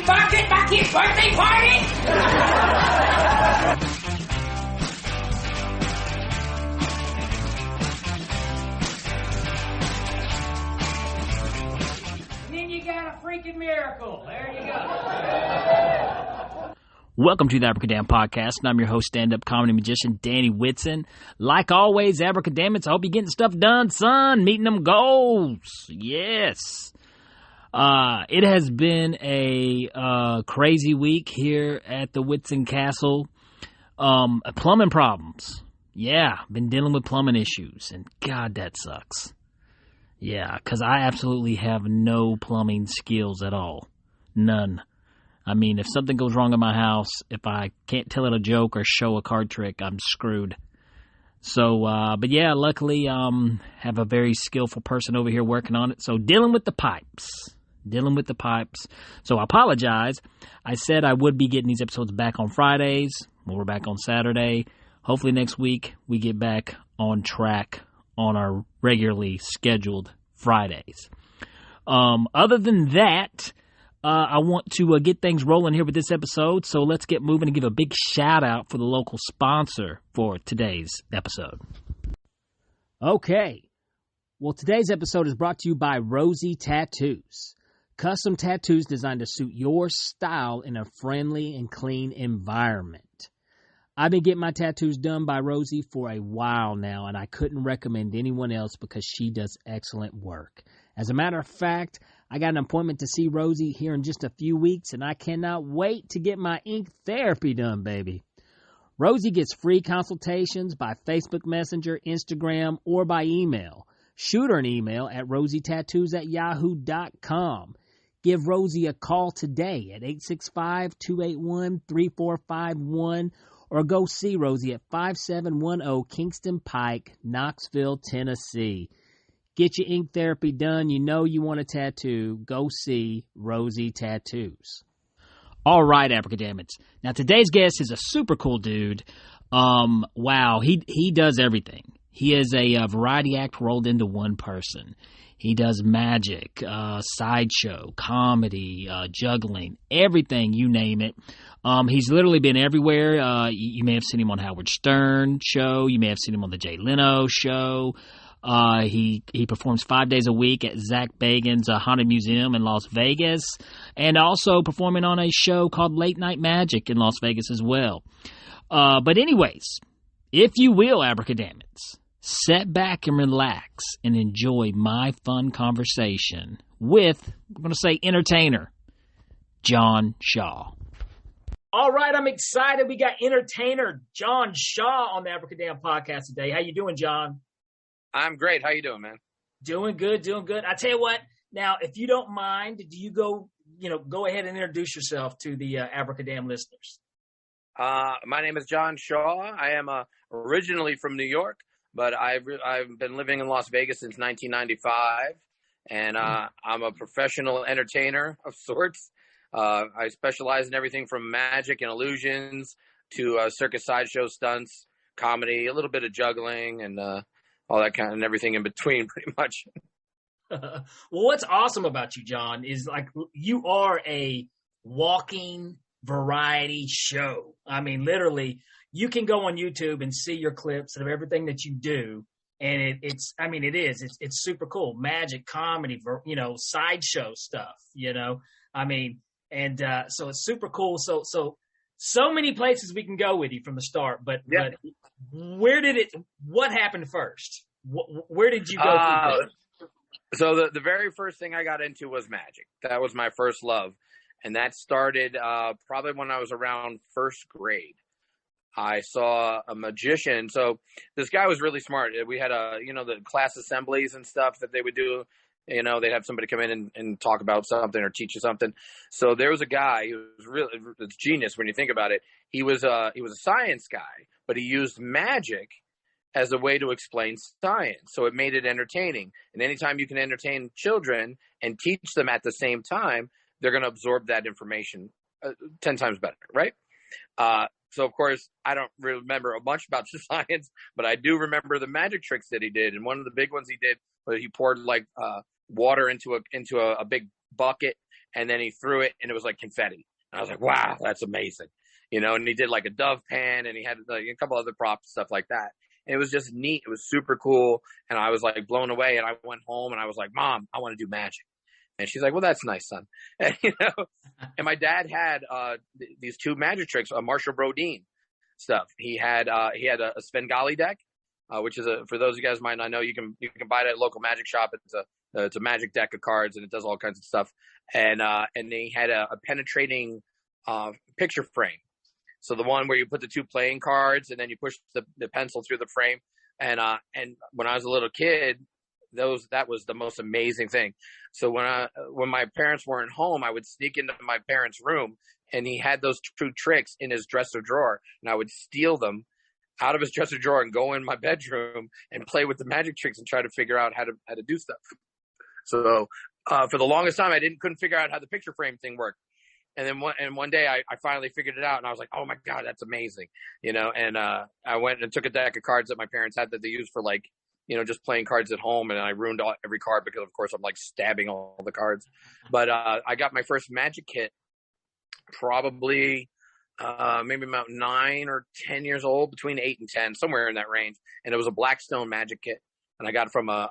Bucket birthday party! Then you got a freaking miracle. There you go. Welcome to the Abracadamn Podcast, and I'm your host, stand-up comedy magician, Danny Whitson. Like always, Abracadammits, I hope you're getting stuff done, son, meeting them goals. Yes. It has been a crazy week here at the Whitson Castle. Plumbing problems. Yeah, been dealing with plumbing issues, and God, that sucks. Yeah, because I absolutely have no plumbing skills at all. None. I mean, if something goes wrong in my house, if I can't tell it a joke or show a card trick, I'm screwed. So, but yeah, luckily, have a very skillful person over here working on it. So, dealing with the pipes. So, I apologize. I said I would be getting these episodes back on Fridays. Well, we're back on Saturday. Hopefully next week we get back on track on our regularly scheduled Fridays. Other than that, I want to get things rolling here with this episode, so let's get moving and give a big shout out for the local sponsor for today's episode. Okay, well, today's episode is brought to you by Rosie Tattoos. Custom tattoos designed to suit your style in a friendly and clean environment. I've been getting my tattoos done by Rosie for a while now, and I couldn't recommend anyone else because she does excellent work. As a matter of fact, I got an appointment to see Rosie here in just a few weeks, and I cannot wait to get my ink therapy done, baby. Rosie gets free consultations by Facebook Messenger, Instagram, or by email. Shoot her an email at rosietattoos@yahoo.com. Give Rosie a call today at 865-281-3451, or go see Rosie at 5710 Kingston Pike, Knoxville, Tennessee. Get your ink therapy done. You know you want a tattoo. Go see Rosie Tattoos. All right, Abracadammits. Now, today's guest is a super cool dude. Wow, he does everything. He is a variety act rolled into one person. He does magic, sideshow, comedy, juggling, everything, you name it. He's literally been everywhere. You may have seen him on Howard Stern show. You may have seen him on the Jay Leno show. He performs 5 days a week at Zach Bagan's Haunted Museum in Las Vegas, and also performing on a show called Late Night Magic in Las Vegas as well. But anyways, if you will, Abracadammits, sit back and relax and enjoy my fun conversation with, I'm going to say, entertainer, John Shaw. All right, I'm excited. We got entertainer John Shaw on the Abracadamn Podcast today. How you doing, John? I'm great. How you doing, man? Doing good. I tell you what, now, if you don't mind, do you go ahead and introduce yourself to the Abracadamn listeners? My name is John Shaw. I am originally from New York, but I've been living in Las Vegas since 1995, and I'm a professional entertainer of sorts. I specialize in everything from magic and illusions to circus sideshow stunts, comedy, a little bit of juggling, and all that kind of, and everything in between, pretty much. Well, what's awesome about you, John, is like you are a walking variety show. I mean, literally, you can go on YouTube and see your clips of everything that you do, and it's super cool. Magic, comedy, sideshow stuff. I mean, and so it's super cool. So many places we can go with you from the start, but yeah. But what happened first? Where did you go? So the very first thing I got into was magic. That was my first love. And that started probably when I was around first grade. I saw a magician. So this guy was really smart. We had the class assemblies and stuff that they would do. They'd have somebody come in and talk about something or teach you something. So there was a guy who was really, it's genius when you think about it. He was a science guy, but he used magic as a way to explain science. So it made it entertaining. And anytime you can entertain children and teach them at the same time, they're going to absorb that information 10 times better, right? So, of course, I don't remember much about the science, but I do remember the magic tricks that he did. And one of the big ones he did was he poured water into a big bucket, and then he threw it, and it was like confetti. And I was like, wow, that's amazing. And he did like a dove pen, and he had like a couple other props, stuff like that. And it was just neat. It was super cool. And I was like blown away. And I went home and I was like, Mom, I want to do magic. And she's like, well, that's nice, son. And, my dad had these 2 magic tricks, Marshall Brodeen stuff. He had a Svengali deck, which is for those of you guys who might not know, you can buy it at a local magic shop. It's a magic deck of cards, and it does all kinds of stuff. And he had a penetrating picture frame. So the one where you put the 2 playing cards and then you push the pencil through the frame. And when I was a little kid, that was the most amazing thing. So when my parents weren't home, I would sneak into my parents' room, and he had those 2 tricks in his dresser drawer, and I would steal them out of his dresser drawer and go in my bedroom and play with the magic tricks and try to figure out how to do stuff. So for the longest time, I couldn't figure out how the picture frame thing worked. And then one day I finally figured it out, and I was like, oh my God, that's amazing. And I went and took a deck of cards that my parents had that they used for like, just playing cards at home. And I ruined every card because of course I'm like stabbing all the cards. But I got my first magic kit probably maybe about 9 or 10 years old, between 8 and 10, somewhere in that range. And it was a Blackstone magic kit. And I got it from a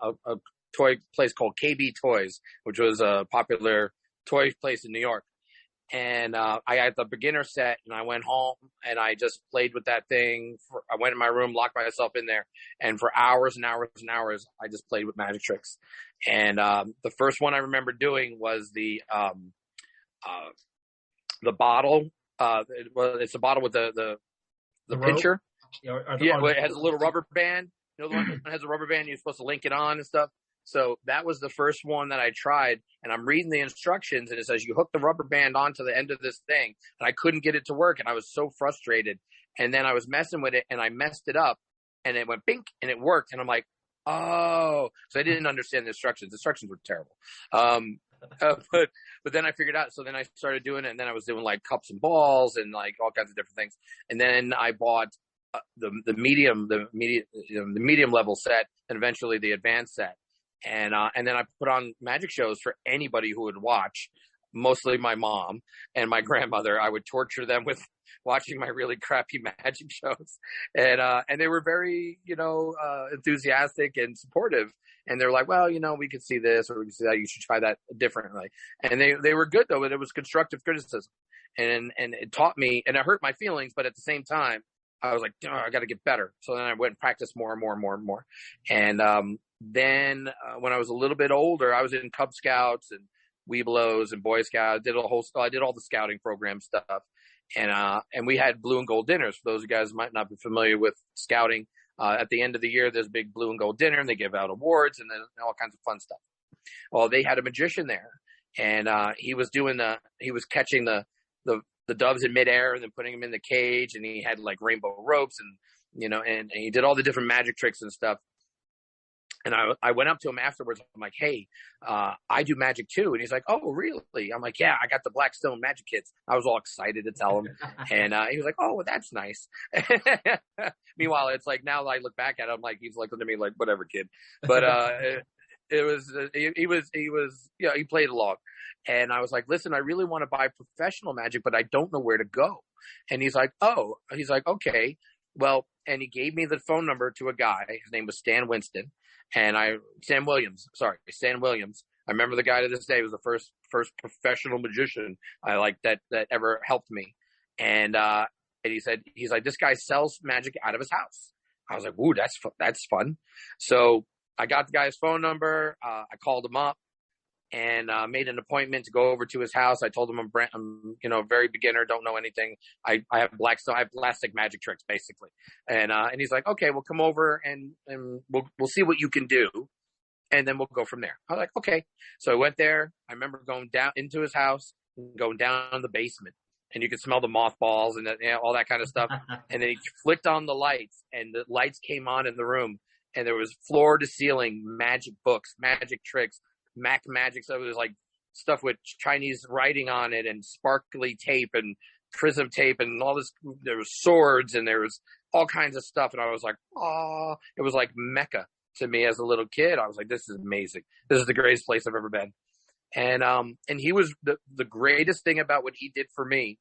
toy place called KB Toys, which was a popular toy place in New York. And I had the beginner set, and I went home and I just played with that thing. I went in my room, locked myself in there, and for hours and hours and hours, I just played with magic tricks. And the first one I remember doing was the bottle. It's a bottle with the pincher. Yeah, it has a little rubber band. The one that has a rubber band, you're supposed to link it on and stuff. So that was the first one that I tried, and I'm reading the instructions, and it says you hook the rubber band onto the end of this thing, and I couldn't get it to work, and I was so frustrated. And then I was messing with it, and I messed it up, and it went bink, and it worked, and I'm like, oh, so I didn't understand the instructions. The instructions were terrible. But then I figured out, so then I started doing it, and then I was doing like cups and balls and like all kinds of different things. And then I bought the medium level set, and eventually the advanced set. And then I put on magic shows for anybody who would watch, mostly my mom and my grandmother. I would torture them with watching my really crappy magic shows. And they were very, enthusiastic and supportive. And they're like, well, we could see this, or we could see that. You should try that differently. And they were good though, but it was constructive criticism. And it taught me, and it hurt my feelings, but at the same time, I was like, oh, I got to get better. So then I went and practiced more and more and more and more. And then when I was a little bit older, I was in Cub Scouts and Webelos and Boy Scouts. I did all the scouting program stuff. And we had blue and gold dinners. For those of you guys who might not be familiar with scouting, at the end of the year, there's a big blue and gold dinner, and they give out awards and then all kinds of fun stuff. Well, they had a magician there, and he was catching the doves in midair and then putting them in the cage, and he had like rainbow ropes and he did all the different magic tricks and stuff. And I went up to him afterwards. I'm like, hey, I do magic too. And he's like, oh, really? I'm like, yeah, I got the Blackstone magic kits. I was all excited to tell him. And he was like, oh, well, that's nice. Meanwhile, it's like now I look back at him, like he's looking at me like, whatever, kid. But he played along. And I was like, listen, I really want to buy professional magic, but I don't know where to go. And he's like, okay. Well, and he gave me the phone number to a guy. His name was Stan Williams. I remember the guy to this day. He was the first professional magician I like that ever helped me. And he's like, this guy sells magic out of his house. I was like, ooh, that's fun. So I got the guy's phone number. I called him up and made an appointment to go over to his house. I told him I'm very beginner, don't know anything. I have Blackstone, I have plastic magic tricks basically. And he's like, okay, we'll come over and we'll see what you can do, and then we'll go from there. I was like, okay. So I went there. I remember going down into his house, going down the basement, and you could smell the mothballs and all that kind of stuff. And then he flicked on the lights, and the lights came on in the room, and there was floor to ceiling magic books, magic tricks, Mac magic. So it was like stuff with Chinese writing on it and sparkly tape and prism tape and all this. There was swords and there was all kinds of stuff. And I was like, oh, it was like Mecca to me as a little kid. I was like, this is amazing. This is the greatest place I've ever been. And he was the greatest thing about what he did for me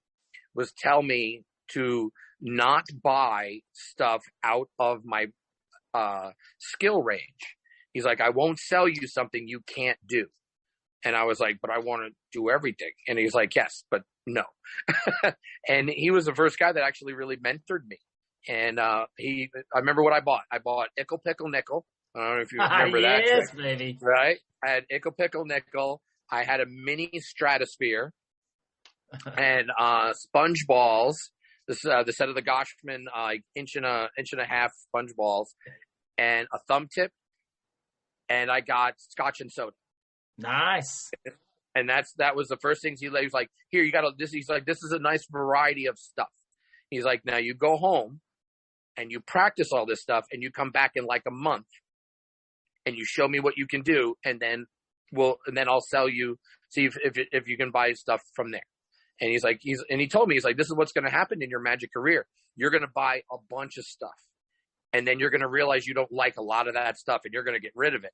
was tell me to not buy stuff out of my skill range. He's like, I won't sell you something you can't do. And I was like, but I want to do everything. And he's like, yes, but no. And he was the first guy that actually really mentored me. And I remember what I bought. I bought Ickle Pickle Nickel. I don't know if you remember that. Yes, baby. Right? I had Ickle Pickle Nickel. I had a mini Stratosphere and sponge balls. This the set of the Goshman inch and a half sponge balls and a thumb tip. And I got Scotch and soda. Nice. And that was the first things he was like, here, you got this. He's like, this is a nice variety of stuff. He's like, now you go home and you practice all this stuff and you come back in like a month and you show me what you can do. And then I'll sell you, see if you can buy stuff from there. And he told me, he's like, this is what's going to happen in your magic career. You're going to buy a bunch of stuff. And then you're going to realize you don't like a lot of that stuff and you're going to get rid of it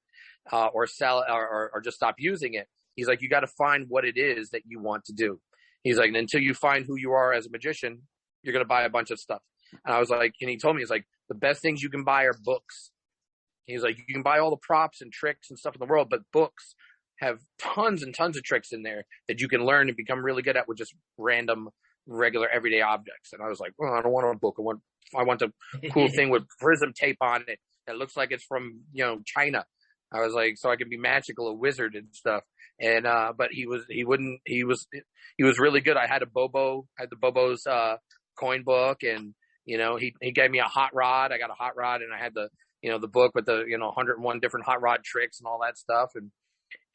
or sell it or just stop using it. He's like, you got to find what it is that you want to do. He's like, and until you find who you are as a magician, you're going to buy a bunch of stuff. And I was like, and he told me, he's like, the best things you can buy are books. He's like, you can buy all the props and tricks and stuff in the world, but books have tons and tons of tricks in there that you can learn and become really good at with just random, regular, everyday objects. And I was like, well, I don't want a book. I want a cool thing with prism tape on it that looks like it's from, China. I was like, so I can be magical, a wizard and stuff. And, but he was really good. I had the Bobo's, coin book and, he gave me a hot rod. I got a hot rod and I had the book with the, 101 different hot rod tricks and all that stuff.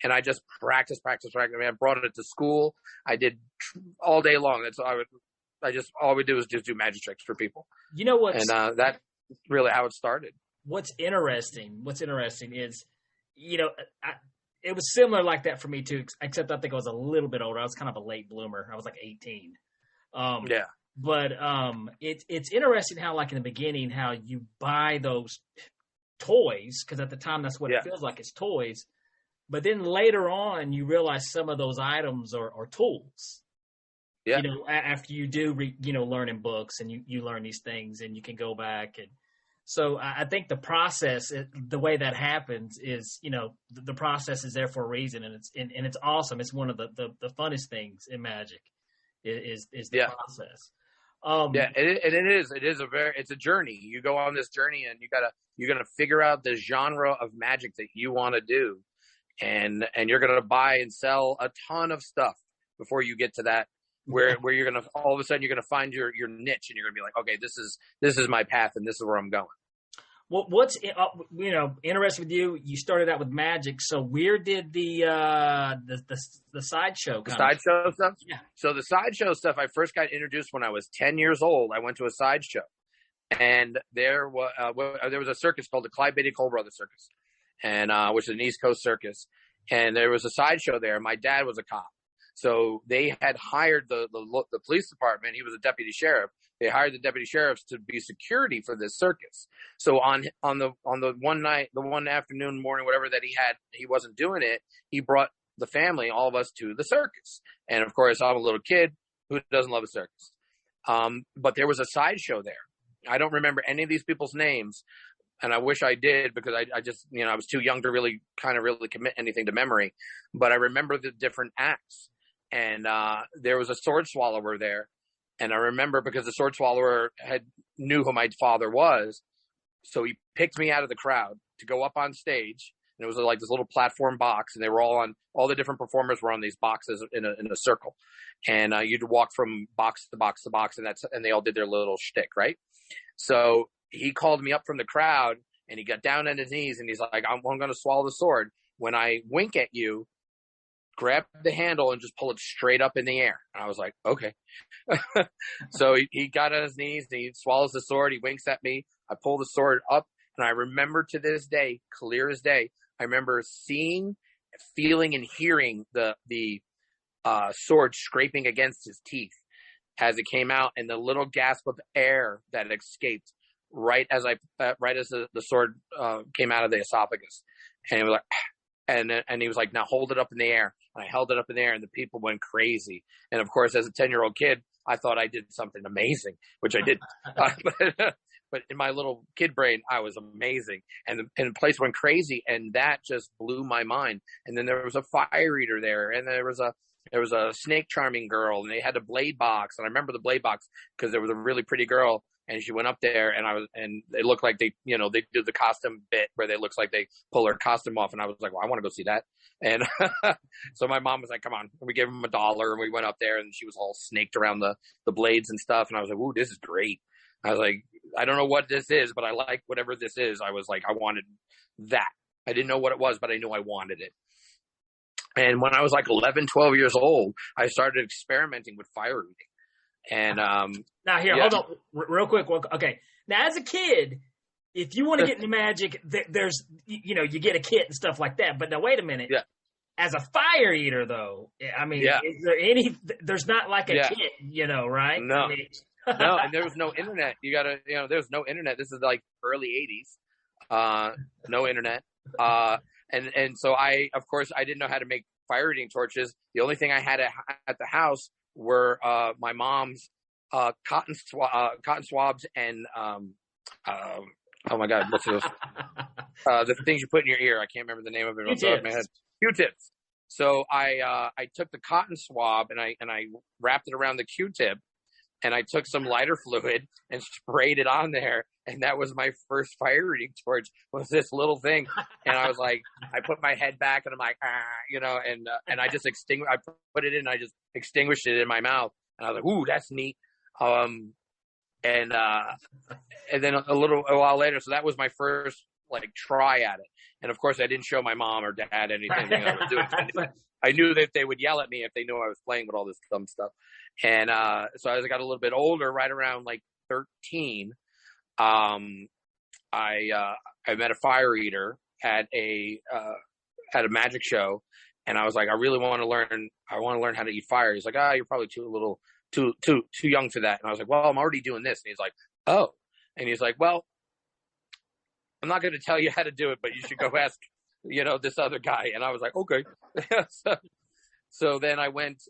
And I just practiced. I mean, I brought it to school. I did all day long. That's all we do is just do magic tricks for people. You know what? And that's really how it started. What's interesting is, it was similar like that for me too, except I think I was a little bit older. I was kind of a late bloomer. I was like 18. Yeah. But it's interesting how, like in the beginning, how you buy those toys, because at the time that's what it feels like, it's toys. But then later on, you realize some of those items are tools. Yeah. After you do, learn in books and you learn these things and you can go back. And so I think the process, the way that happens is, the process is there for a reason. And it's awesome. It's one of the funnest things in magic is the process. It's a journey. You go on this journey and you're going to figure out the genre of magic that you want to do. And you're going to buy and sell a ton of stuff before you get to that where you're going to, all of a sudden you're going to find your niche and you're going to be like, okay, this is my path and this is where I'm going. Well, what's, interesting with you, you started out with magic. So where did the sideshow come? Sideshow stuff? Yeah. So the sideshow stuff, I first got introduced when I was 10 years old. I went to a sideshow and there was a circus called the Clyde Beatty Cole Brothers Circus. And which is an East Coast circus, and there was a sideshow there. My dad was a cop, so they had hired the police department. He was a deputy sheriff. They hired the deputy sheriffs to be security for this circus. So on the one night, the one afternoon, morning, whatever that he wasn't doing it. He brought the family, all of us, to the circus. And of course, I'm a little kid who doesn't love a circus. But there was a sideshow there. I don't remember any of these people's names. And I wish I did because I just, I was too young to really commit anything to memory. But I remember the different acts. And there was a sword swallower there. And I remember because the sword swallower knew who my father was. So he picked me out of the crowd to go up on stage. And it was like this little platform box. And they were all the different performers were on these boxes in a circle. And you'd walk from box to box to box. And they all did their little shtick, right? So he called me up from the crowd and he got down on his knees and he's like, I'm going to swallow the sword. When I wink at you, grab the handle and just pull it straight up in the air. And I was like, okay. So he got on his knees and he swallows the sword. He winks at me. I pull the sword up and I remember to this day, clear as day, I remember seeing, feeling and hearing the sword scraping against his teeth as it came out and the little gasp of air that escaped right as the sword came out of the esophagus. And it was like, And he was like, now hold it up in the air. And I held it up in the air, and the people went crazy. And of course, as a 10-year-old kid, I thought I did something amazing, which I did. But in my little kid brain, I was amazing. And the place went crazy, and that just blew my mind. And then there was a fire eater there, and there was a snake charming girl, and they had a blade box. And I remember the blade box because there was a really pretty girl, and she went up there, and it looked like they do the costume bit where it looks like they pull her costume off. And I was like, well, I want to go see that. And so my mom was like, come on. And we gave him $1, and we went up there, and she was all snaked around the blades and stuff. And I was like, ooh, this is great. I was like, I don't know what this is, but I like whatever this is. I was like, I wanted that. I didn't know what it was, but I knew I wanted it. And when I was like 11, 12 years old, I started experimenting with fire eating. And now here, hold on real quick. Okay. Now, as a kid, if you want to get into magic, there's, you get a kit and stuff like that. But now, wait a minute. Yeah. As a fire eater, though, I mean, is there there's not like a kit, right? No. I mean, no, and there was no internet. There was no internet. This is like early 80s. No internet. And so of course, I didn't know how to make fire eating torches. The only thing I had at the house were my mom's cotton swabs and oh my God, what's those? The things you put in your ear. I can't remember the name of it. Off the top of my head. Q-tips. So I took the cotton swab and I wrapped it around the Q-tip, and I took some lighter fluid and sprayed it on there. And that was my first fire eating torch, was this little thing. And I was like, I put my head back and I'm like, and I just I put it in, and I just extinguished it in my mouth. And I was like, ooh, that's neat. And then a while later, so that was my first like try at it. And of course I didn't show my mom or dad anything I was doing. I knew that they would yell at me if they knew I was playing with all this dumb stuff. And so as I got a little bit older, right around like 13, I met a fire eater at a magic show, and I was like, I really want to learn. I want to learn how to eat fire. He's like, you're probably too young for that. And I was like, well, I'm already doing this. And he's like, oh, and he's like, well, I'm not going to tell you how to do it, but you should go ask, this other guy. And I was like, okay. So then I went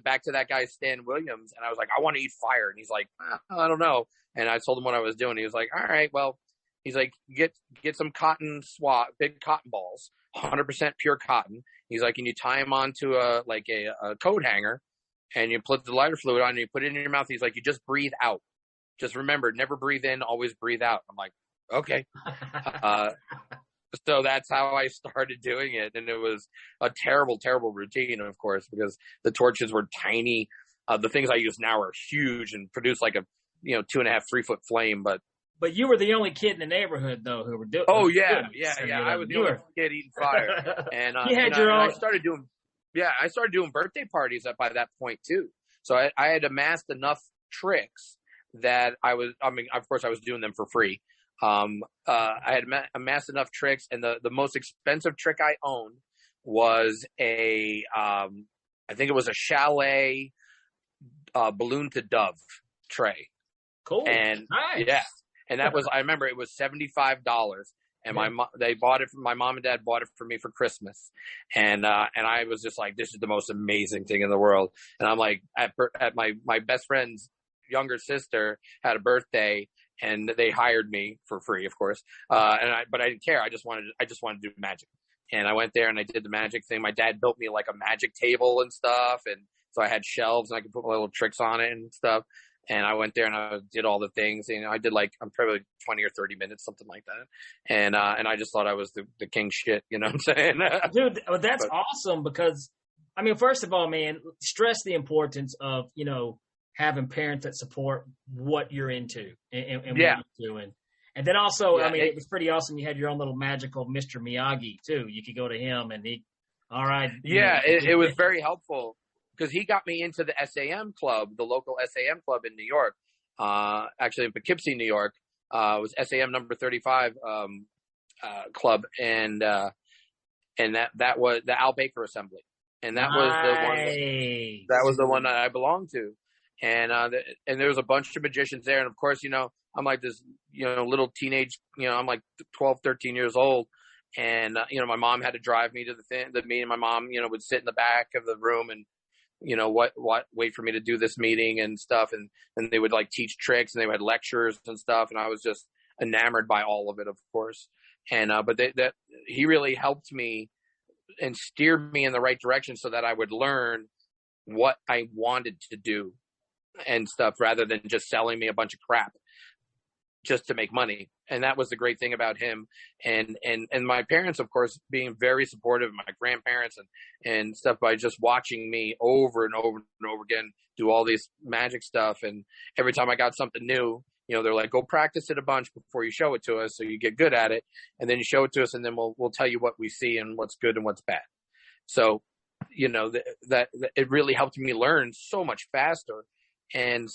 back to that guy, Stan Williams, and I was like, I want to eat fire. And he's like, I don't know. And I told him what I was doing. He was like, all right, well, he's like, get some cotton swab, big cotton balls, 100% pure cotton. He's like, and you tie them onto a coat hanger, and you put the lighter fluid on, and you put it in your mouth. He's like, you just breathe out. Just remember, never breathe in, always breathe out. I'm like, okay. So that's how I started doing it. And it was a terrible, terrible routine, of course, because the torches were tiny. The things I use now are huge and produce like a 2.5, 3 foot flame. But you were the only kid in the neighborhood, though, who were doing. Oh yeah. I was the only kid eating fire. And you had your own. I started doing birthday parties by that point too. So I had amassed enough tricks that of course I was doing them for free. I had amassed enough tricks, and the most expensive trick I owned was I think it was a chalet balloon to dove tray. Cool. And nice. Yeah, and that was, I remember it was $75, and my mom and dad bought it for me for Christmas, and I was just like, this is the most amazing thing in the world. And I'm like, at my best friend's younger sister had a birthday, and they hired me for free, of course. But I didn't care. I just wanted to do magic. And I went there and I did the magic thing. My dad built me like a magic table and stuff. And so I had shelves and I could put my little tricks on it and stuff. And I went there and I did all the things. I did probably 20 or 30 minutes, something like that. And I just thought I was the king shit, you know what I'm saying? Dude, that's awesome because, I mean, first of all, man, stress the importance of, having parents that support what you're into and what you're doing. And then also, it was pretty awesome. You had your own little magical Mr. Miyagi too. You could go to him and all right. Yeah, it was very helpful because he got me into the SAM club, the local SAM club in New York, actually in Poughkeepsie, New York. It was SAM number 35 club. And that was the Al Baker Assembly. And that was the one that was the one that I belonged to. And there was a bunch of magicians there. And of course, I'm like this, little teenage, I'm like 12, 13 years old. And, my mom had to drive me to the thing that me and my mom, would sit in the back of the room and, wait for me to do this meeting and stuff. And then they would like teach tricks and they had lectures and stuff. And I was just enamored by all of it, of course. And, but he really helped me and steered me in the right direction so that I would learn what I wanted to do and stuff rather than just selling me a bunch of crap just to make money. And that was the great thing about him. And my parents, of course, being very supportive, my grandparents and stuff, by just watching me over and over and over again do all these magic stuff. And every time I got something new, they're like, go practice it a bunch before you show it to us so you get good at it. And then you show it to us and then we'll tell you what we see and what's good and what's bad. So, that it really helped me learn so much faster and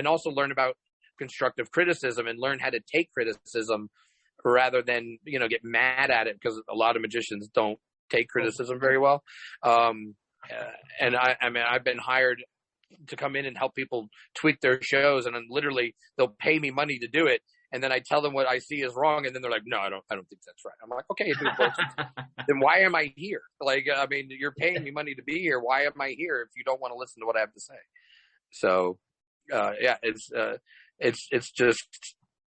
also learn about constructive criticism and learn how to take criticism rather than, get mad at it, because a lot of magicians don't take criticism very well. And I've been hired to come in and help people tweak their shows, and then literally they'll pay me money to do it. And then I tell them what I see is wrong. And then they're like, no, I don't think that's right. I'm like, okay, then why am I here? Like, you're paying me money to be here. Why am I here if you don't want to listen to what I have to say? So, it's just,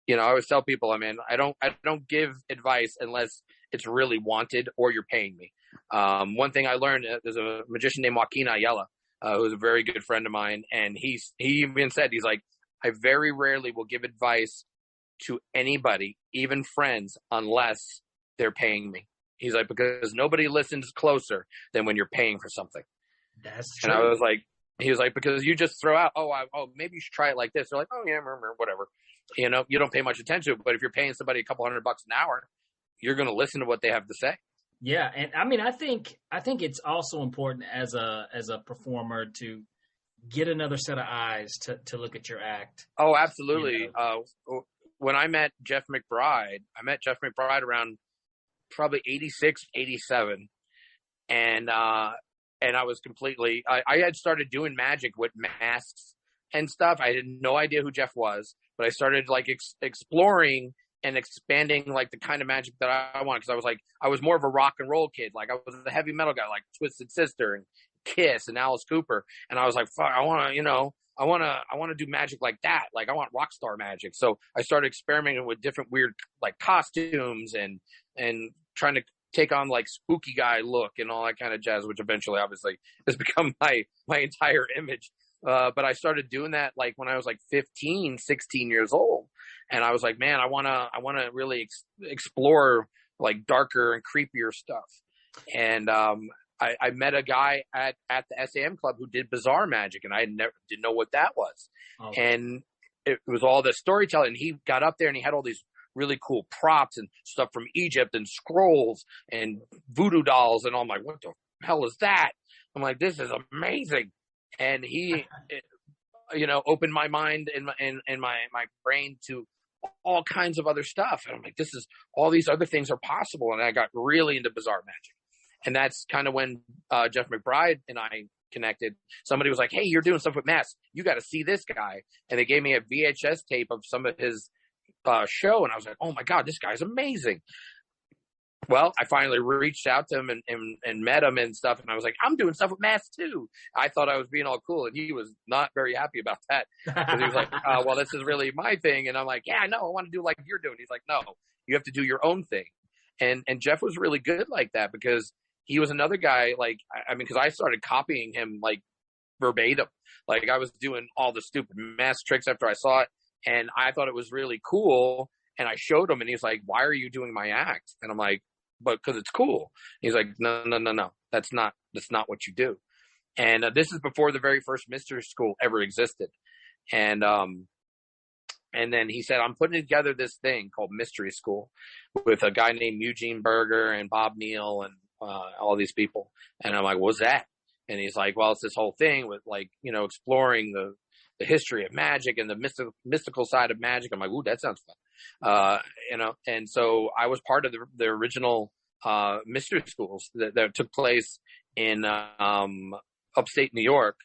I always tell people, I don't give advice unless it's really wanted or you're paying me. One thing I learned, there's a magician named Joaquin Ayala, who's a very good friend of mine. And he even said, he's like, I very rarely will give advice to anybody, even friends, unless they're paying me. He's like, because nobody listens closer than when you're paying for something. That's true. And he was like, because you just throw out, maybe you should try it like this. They're like, oh yeah, whatever. You don't pay much attention to it. But if you're paying somebody a couple $100 an hour, you're going to listen to what they have to say. Yeah. And I think it's also important as a performer to get another set of eyes to look at your act. Oh, absolutely. When I met Jeff McBride around probably 86, 87. And I was completely, I had started doing magic with masks and stuff. I had no idea who Jeff was, but I started like exploring and expanding like the kind of magic that I wanted. Cause I was more of a rock and roll kid. Like I was a heavy metal guy, like Twisted Sister and Kiss and Alice Cooper. And I was like, fuck, I want to do magic like that. Like I want rock star magic. So I started experimenting with different weird like costumes and trying to take on like spooky guy look and all that kind of jazz, which eventually obviously has become my entire image. But I started doing that like when I was like 15, 16 years old. And I was like, man, I want to really explore like darker and creepier stuff. And, I met a guy at the SAM club who did bizarre magic, and I didn't know what that was. Oh. And it was all the storytelling. And he got up there and he had all these really cool props and stuff from Egypt and scrolls and voodoo dolls. And I'm like, what the hell is that? I'm like, this is amazing. And he, opened my mind and my brain to all kinds of other stuff. And I'm like, all these other things are possible. And I got really into bizarre magic. And that's kind of when Jeff McBride and I connected. Somebody was like, hey, you're doing stuff with masks. You got to see this guy. And they gave me a VHS tape of some of his show. And I was like, oh, my God, this guy's amazing. Well, I finally reached out to him and met him and stuff. And I was like, I'm doing stuff with masks, too. I thought I was being all cool. And he was not very happy about that. Because he was like, well, this is really my thing. And I'm like, yeah, no, I want to do like you're doing. He's like, no, you have to do your own thing. And Jeff was really good like that because he was another guy, like, because I started copying him, like, verbatim. Like, I was doing all the stupid mask tricks after I saw it, and I thought it was really cool, and I showed him, and he's like, why are you doing my act? And I'm like, but because it's cool. He's like, no, that's not what you do. And this is before the very first mystery school ever existed. And then he said, I'm putting together this thing called Mystery School with a guy named Eugene Berger and Bob Neal and all these people. And I'm like, what's that? And he's like, well, it's this whole thing with like, exploring the history of magic and the mystical side of magic. I'm like, ooh, that sounds fun. And so I was part of the original mystery schools that took place in upstate New York.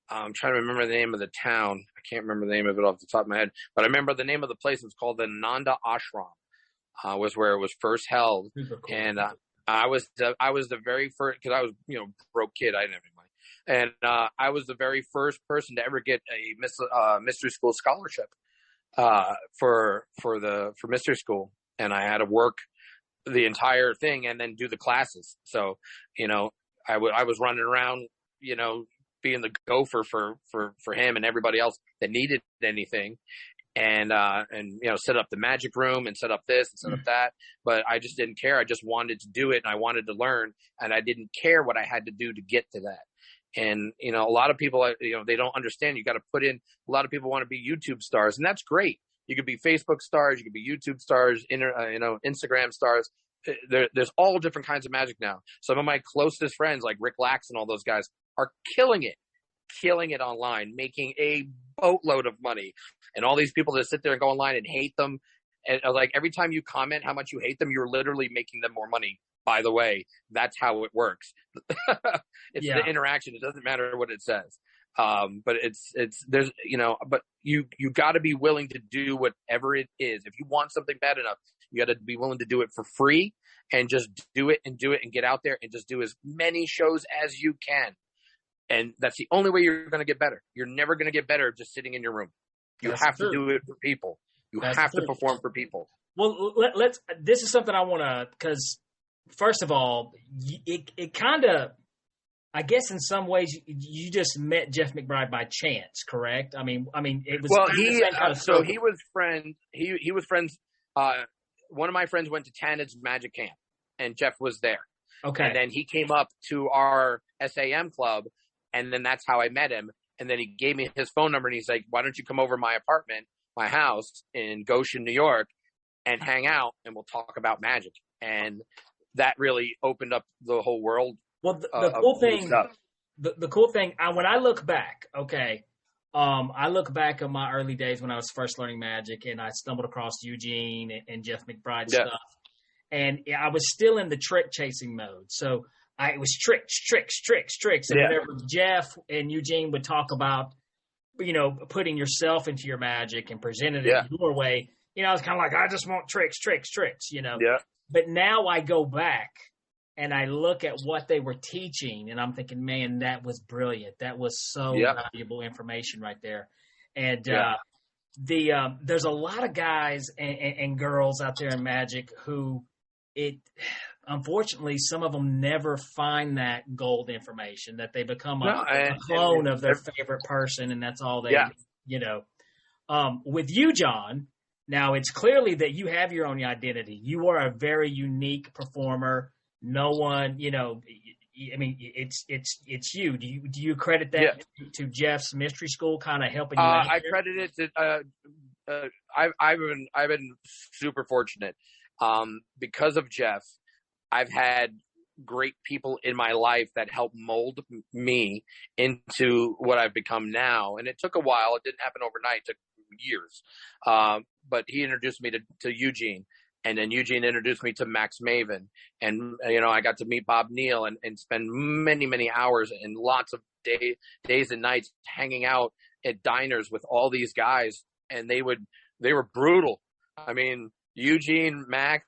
I'm trying to remember the name of the town. I can't remember the name of it off the top of my head, but I remember the name of the place. It's called the Nanda Ashram. was where it was first held. Super cool. And I was the very first, because I was, broke kid. I didn't have any money. And I was the very first person to ever get a mystery school scholarship for mystery school. And I had to work the entire thing and then do the classes. So, I was running around, being the gopher for him and everybody else that needed anything. And set up the magic room and set up this and set up that. But I just didn't care. I just wanted to do it and I wanted to learn, and I didn't care what I had to do to get to that. And, a lot of people, they don't understand. You got to put in, a lot of people want to be YouTube stars, and that's great. You could be Facebook stars. You could be YouTube stars, Instagram stars. There's all different kinds of magic now. Some of my closest friends, like Rick Lax and all those guys, are killing it online, making a boatload of money. And all these people that sit there and go online and hate them, and like every time you comment how much you hate them, you're literally making them more money. By the way, that's how it works. It's the interaction. It doesn't matter what it says. But there's, but you got to be willing to do whatever it is. If you want something bad enough, you got to be willing to do it for free and just do it and get out there and just do as many shows as you can. And that's the only way you're going to get better. You're never going to get better just sitting in your room. You have to do it for people. You have to perform for people. Well, this is something I want to, because first of all, it kind of, I guess in some ways you just met Jeff McBride by chance, correct? I mean, it was. Well, he was friends. He was friends. One of my friends went to Tanit's Magic Camp, and Jeff was there. Okay. And then he came up to our SAM club, and then that's how I met him. And then he gave me his phone number, and he's like, "Why don't you come over to my house in Goshen, New York, and hang out, and we'll talk about magic." And that really opened up the whole world. Well, the cool thing, when I look back, I look back at my early days when I was first learning magic, and I stumbled across Eugene and Jeff McBride stuff, and I was still in the trick chasing mode. So it was tricks. And whenever Jeff and Eugene would talk about, putting yourself into your magic and presenting it your way, I was kind of like, I just want tricks. Yeah. But now I go back and I look at what they were teaching, and I'm thinking, man, that was brilliant. That was so valuable information right there. And there's a lot of guys and girls out there in magic who unfortunately, some of them never find that gold information, that they become a clone of their favorite person, and that's all they, with you, John, now it's clearly that you have your own identity. You are a very unique performer. No one, it's you. Do you credit that to Jeff's mystery school kind of helping you out I credit it to, I've been super fortunate. Because of Jeff, I've had great people in my life that helped mold me into what I've become now. And it took a while. It didn't happen overnight. It took years. But he introduced me to Eugene, and then Eugene introduced me to Max Maven. And, I got to meet Bob Neal and spend many, many hours and lots of days and nights hanging out at diners with all these guys. And they were brutal. I mean, Eugene, Max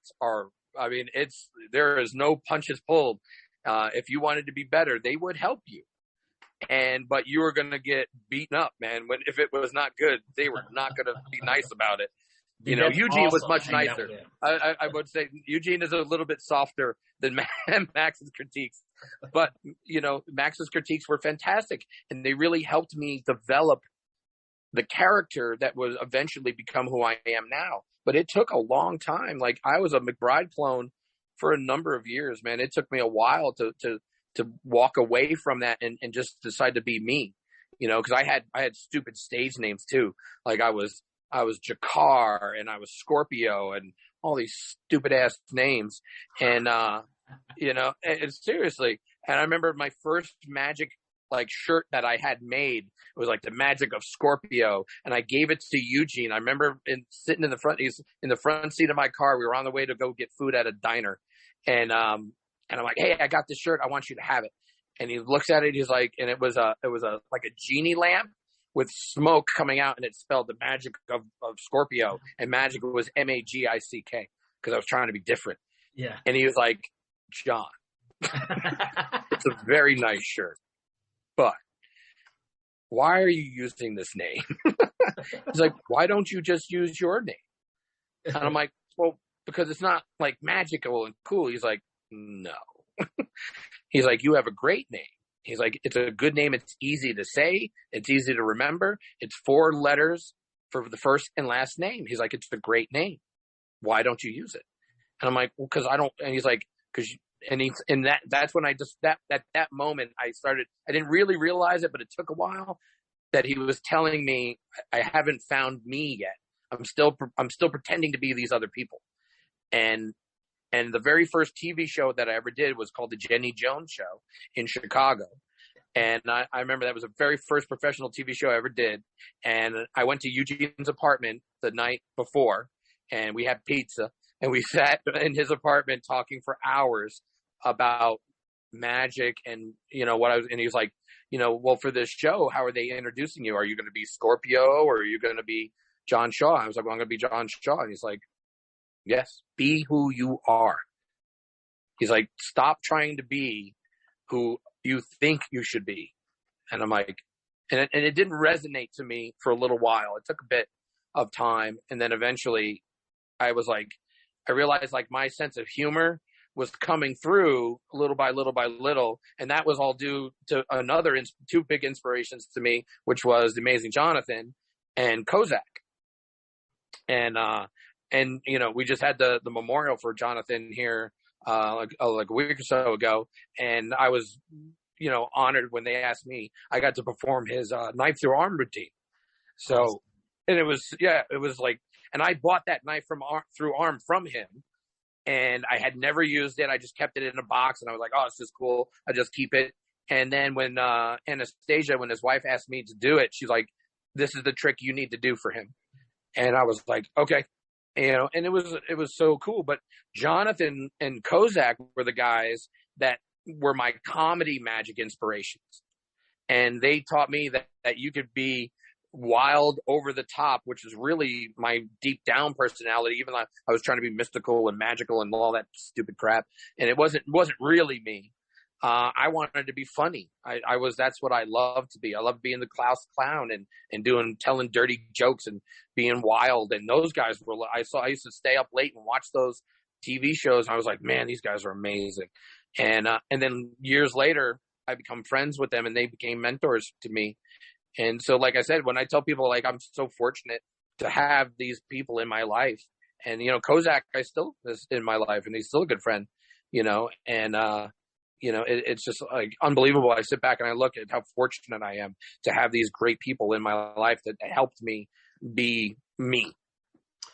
there is no punches pulled. If you wanted to be better, they would help you. But you were going to get beaten up, man. If it was not good, they were not going to be nice about it. Eugene was much nicer. I would say Eugene is a little bit softer than Max's critiques. But, Max's critiques were fantastic. And they really helped me develop the character that would eventually become who I am now. But it took a long time. Like, I was a McBride clone for a number of years, man. It took me a while to walk away from that and just decide to be me, because I had stupid stage names too. Like I was Jakar, and I was Scorpio, and all these stupid ass names. And, and seriously. And I remember my first magic shirt that I had made. It was like the magic of Scorpio, and I gave it to Eugene. I remember sitting in the front. He's in the front seat of my car. We were on the way to go get food at a diner, and I'm like, "Hey, I got this shirt. I want you to have it." And he looks at it. He's like, and it was a genie lamp with smoke coming out, and it spelled the magic of Scorpio, and magic was MAGICK. because I was trying to be different. Yeah. And he was like, John, it's a very nice shirt, but why are you using this name? He's like, why don't you just use your name? And I'm like, well, because it's not like magical and cool. He's like, no. He's like, you have a great name. He's like, it's a good name. It's easy to say. It's easy to remember. It's 4 letters for the first and last name. He's like, it's a great name. Why don't you use it? And I'm like, well, because I don't. And he's like, that's when I just, that moment I didn't really realize it, but it took a while, that he was telling me, I haven't found me yet. I'm still pretending to be these other people. And the very first TV show that I ever did was called The Jenny Jones Show in Chicago. And I remember that was the very first professional TV show I ever did. And I went to Eugene's apartment the night before, and we had pizza, and we sat in his apartment talking for hours about magic and, and he was like, well, for this show, how are they introducing you? Are you going to be Scorpio, or are you going to be John Shaw? I was like, well, I'm going to be John Shaw. And he's like, yes, be who you are. He's like, stop trying to be who you think you should be. And I'm like, and it didn't resonate to me for a little while. It took a bit of time. And then eventually I was like, I realized like my sense of humor was coming through little by little by little. And that was all due to two big inspirations to me, which was The Amazing Jonathan and Kozak. And we just had the memorial for Jonathan here like a week or so ago, and I was honored when they asked me. I got to perform his knife through arm routine. So, and it was like, and I bought that knife through arm from him, and I had never used it. I just kept it in a box, and I was like, oh, this is cool. I just keep it. And then when Anastasia, when his wife asked me to do it, she's like, this is the trick you need to do for him. And I was like, okay. And it was so cool. But Jonathan and Kozak were the guys that were my comedy magic inspirations. And they taught me that you could be wild, over the top, which is really my deep down personality. Even though I was trying to be mystical and magical and all that stupid crap. And it wasn't really me. I wanted to be funny. That's what I love to be. I love being the Klaus clown and telling dirty jokes and being wild. And those guys I used to stay up late and watch those TV shows. And I was like, man, these guys are amazing. And then years later, I become friends with them, and they became mentors to me. And so, like I said, when I tell people, like, I'm so fortunate to have these people in my life, and, Kozak, I still is in my life, and he's still a good friend, it's just like unbelievable. I sit back and I look at how fortunate I am to have these great people in my life that helped me be me.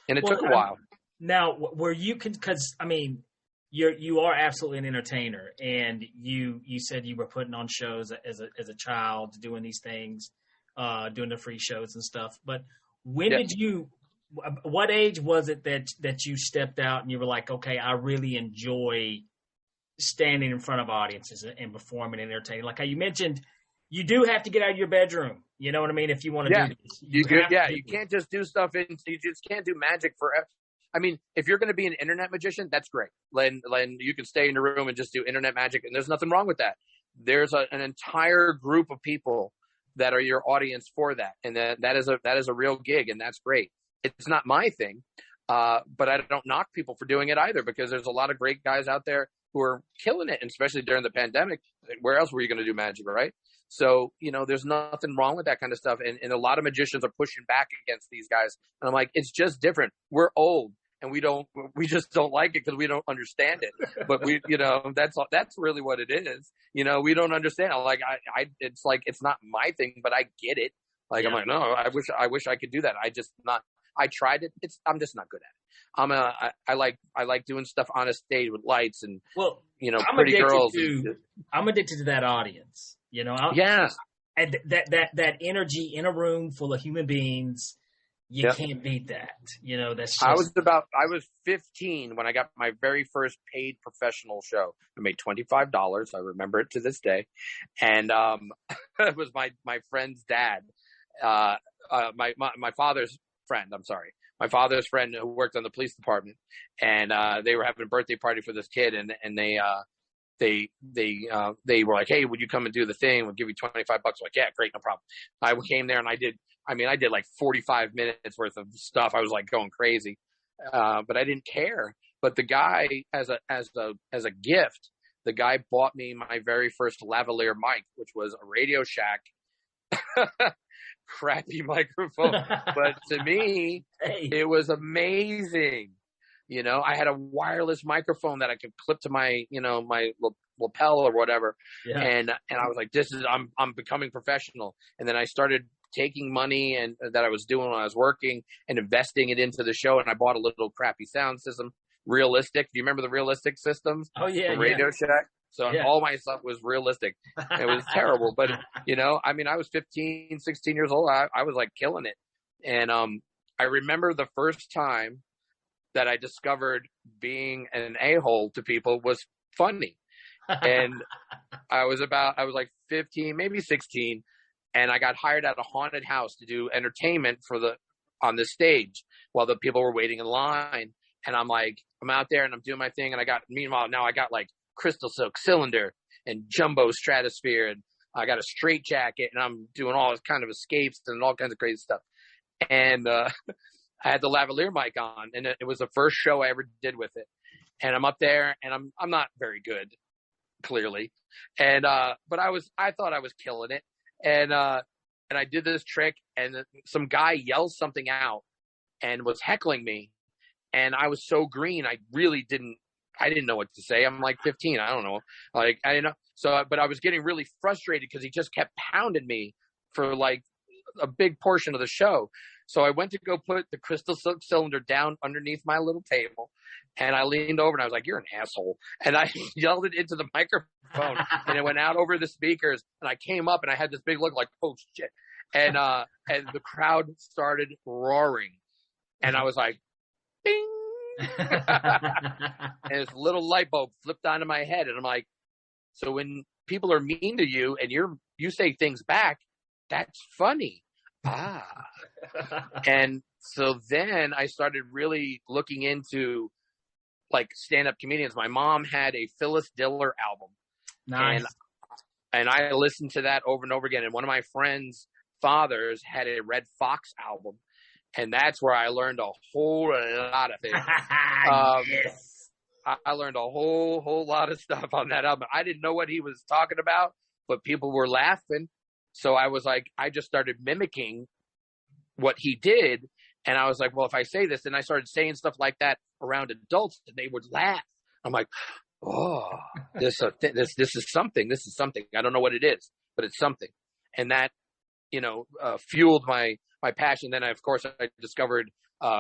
And it took a while. Now, were you, because I mean, you are absolutely an entertainer, and you said you were putting on shows as a child, doing these things, doing the free shows and stuff. But when did you? What age was it that you stepped out and you were like, okay, I really enjoy standing in front of audiences and performing and entertaining? Like how you mentioned, you do have to get out of your bedroom. You know what I mean? If you want to do this, you can't just do stuff you just can't do magic forever. I mean, if you're going to be an internet magician, that's great. Then you can stay in your room and just do internet magic, and there's nothing wrong with that. There's an entire group of people that are your audience for that, and that is a real gig, and that's great. It's not my thing, but I don't knock people for doing it either, because there's a lot of great guys out there who are killing it, and especially during the pandemic. Where else were you going to do magic, right? So, there's nothing wrong with that kind of stuff. And a lot of magicians are pushing back against these guys. And I'm like, it's just different. We're old, and we just don't like it because we don't understand it. But that's really what it is. We don't understand. I'm like, it's like, it's not my thing, but I get it. Like, I'm like, no, I wish I could do that. I tried it. I'm just not good at it. I like doing stuff on a stage with lights and, pretty girls. I'm addicted to that audience, and that energy in a room full of human beings. You can't beat that. That's just... I was 15 when I got my very first paid professional show. I made $25. I remember it to this day. And, it was my friend's dad, my father's friend. I'm sorry. my father's friend who worked on the police department, and they were having a birthday party for this kid, and they were like, hey, would you come and do the thing? We'll give you $25. I'm like, yeah, great, no problem. I came there and I did like 45 minutes worth of stuff. I was like going crazy, but I didn't care. But the guy, as a gift, the guy bought me my very first lavalier mic, which was a Radio Shack crappy microphone. But to me, it was amazing. You know, I had a wireless microphone that I could clip to my, you know, my lapel or whatever. Yeah. And I was like, I'm becoming professional. And then I started taking money and that I was doing when I was working and investing it into the show. And I bought a little crappy sound system, Realistic. Do you remember the Realistic systems? Oh yeah. Radio Shack. So all my stuff was Realistic. It was terrible, but you know, I mean, I was 15, 16 years old. I was like killing it. And, I remember the first time that I discovered being an a-hole to people was funny. And I was like 15, maybe 16. And I got hired at a haunted house to do entertainment on the stage while the people were waiting in line. And I'm out there and I'm doing my thing. And meanwhile, now I got like crystal silk cylinder and jumbo stratosphere. And I got a straight jacket and I'm doing all this kind of escapes and all kinds of crazy stuff. And, I had the lavalier mic on, and it was the first show I ever did with it. And I'm up there, and I'm not very good, clearly. And but I thought I was killing it. And I did this trick, and some guy yells something out, and was heckling me. And I was so green, I didn't know what to say. I'm like 15, I don't know, like I didn't know. So, but I was getting really frustrated because he just kept pounding me for like a big portion of the show. So I went to go put the crystal silk cylinder down underneath my little table, and I leaned over and I was like, "You're an asshole!" And I yelled it into the microphone, and it went out over the speakers. And I came up and I had this big look like, "Oh shit!" And the crowd started roaring, and I was like, "Bing!" And this little light bulb flipped onto my head, and I'm like, "So when people are mean to you and you say things back, that's funny." And so then I started really looking into like stand-up comedians. My mom had a Phyllis Diller album. Nice. And I listened to that over and over again. And one of my friends' fathers had a Red Fox album. And that's where I learned a whole lot of things. Yes. I learned a whole lot of stuff on that album. I didn't know what he was talking about, but people were laughing. So I was like, I just started mimicking what he did. And I was like, well, if I say this, and I started saying stuff like that around adults, they would laugh. I'm like, oh, this is something. This is something. I don't know what it is, but it's something. And that, you know, fueled my passion. Then of course I discovered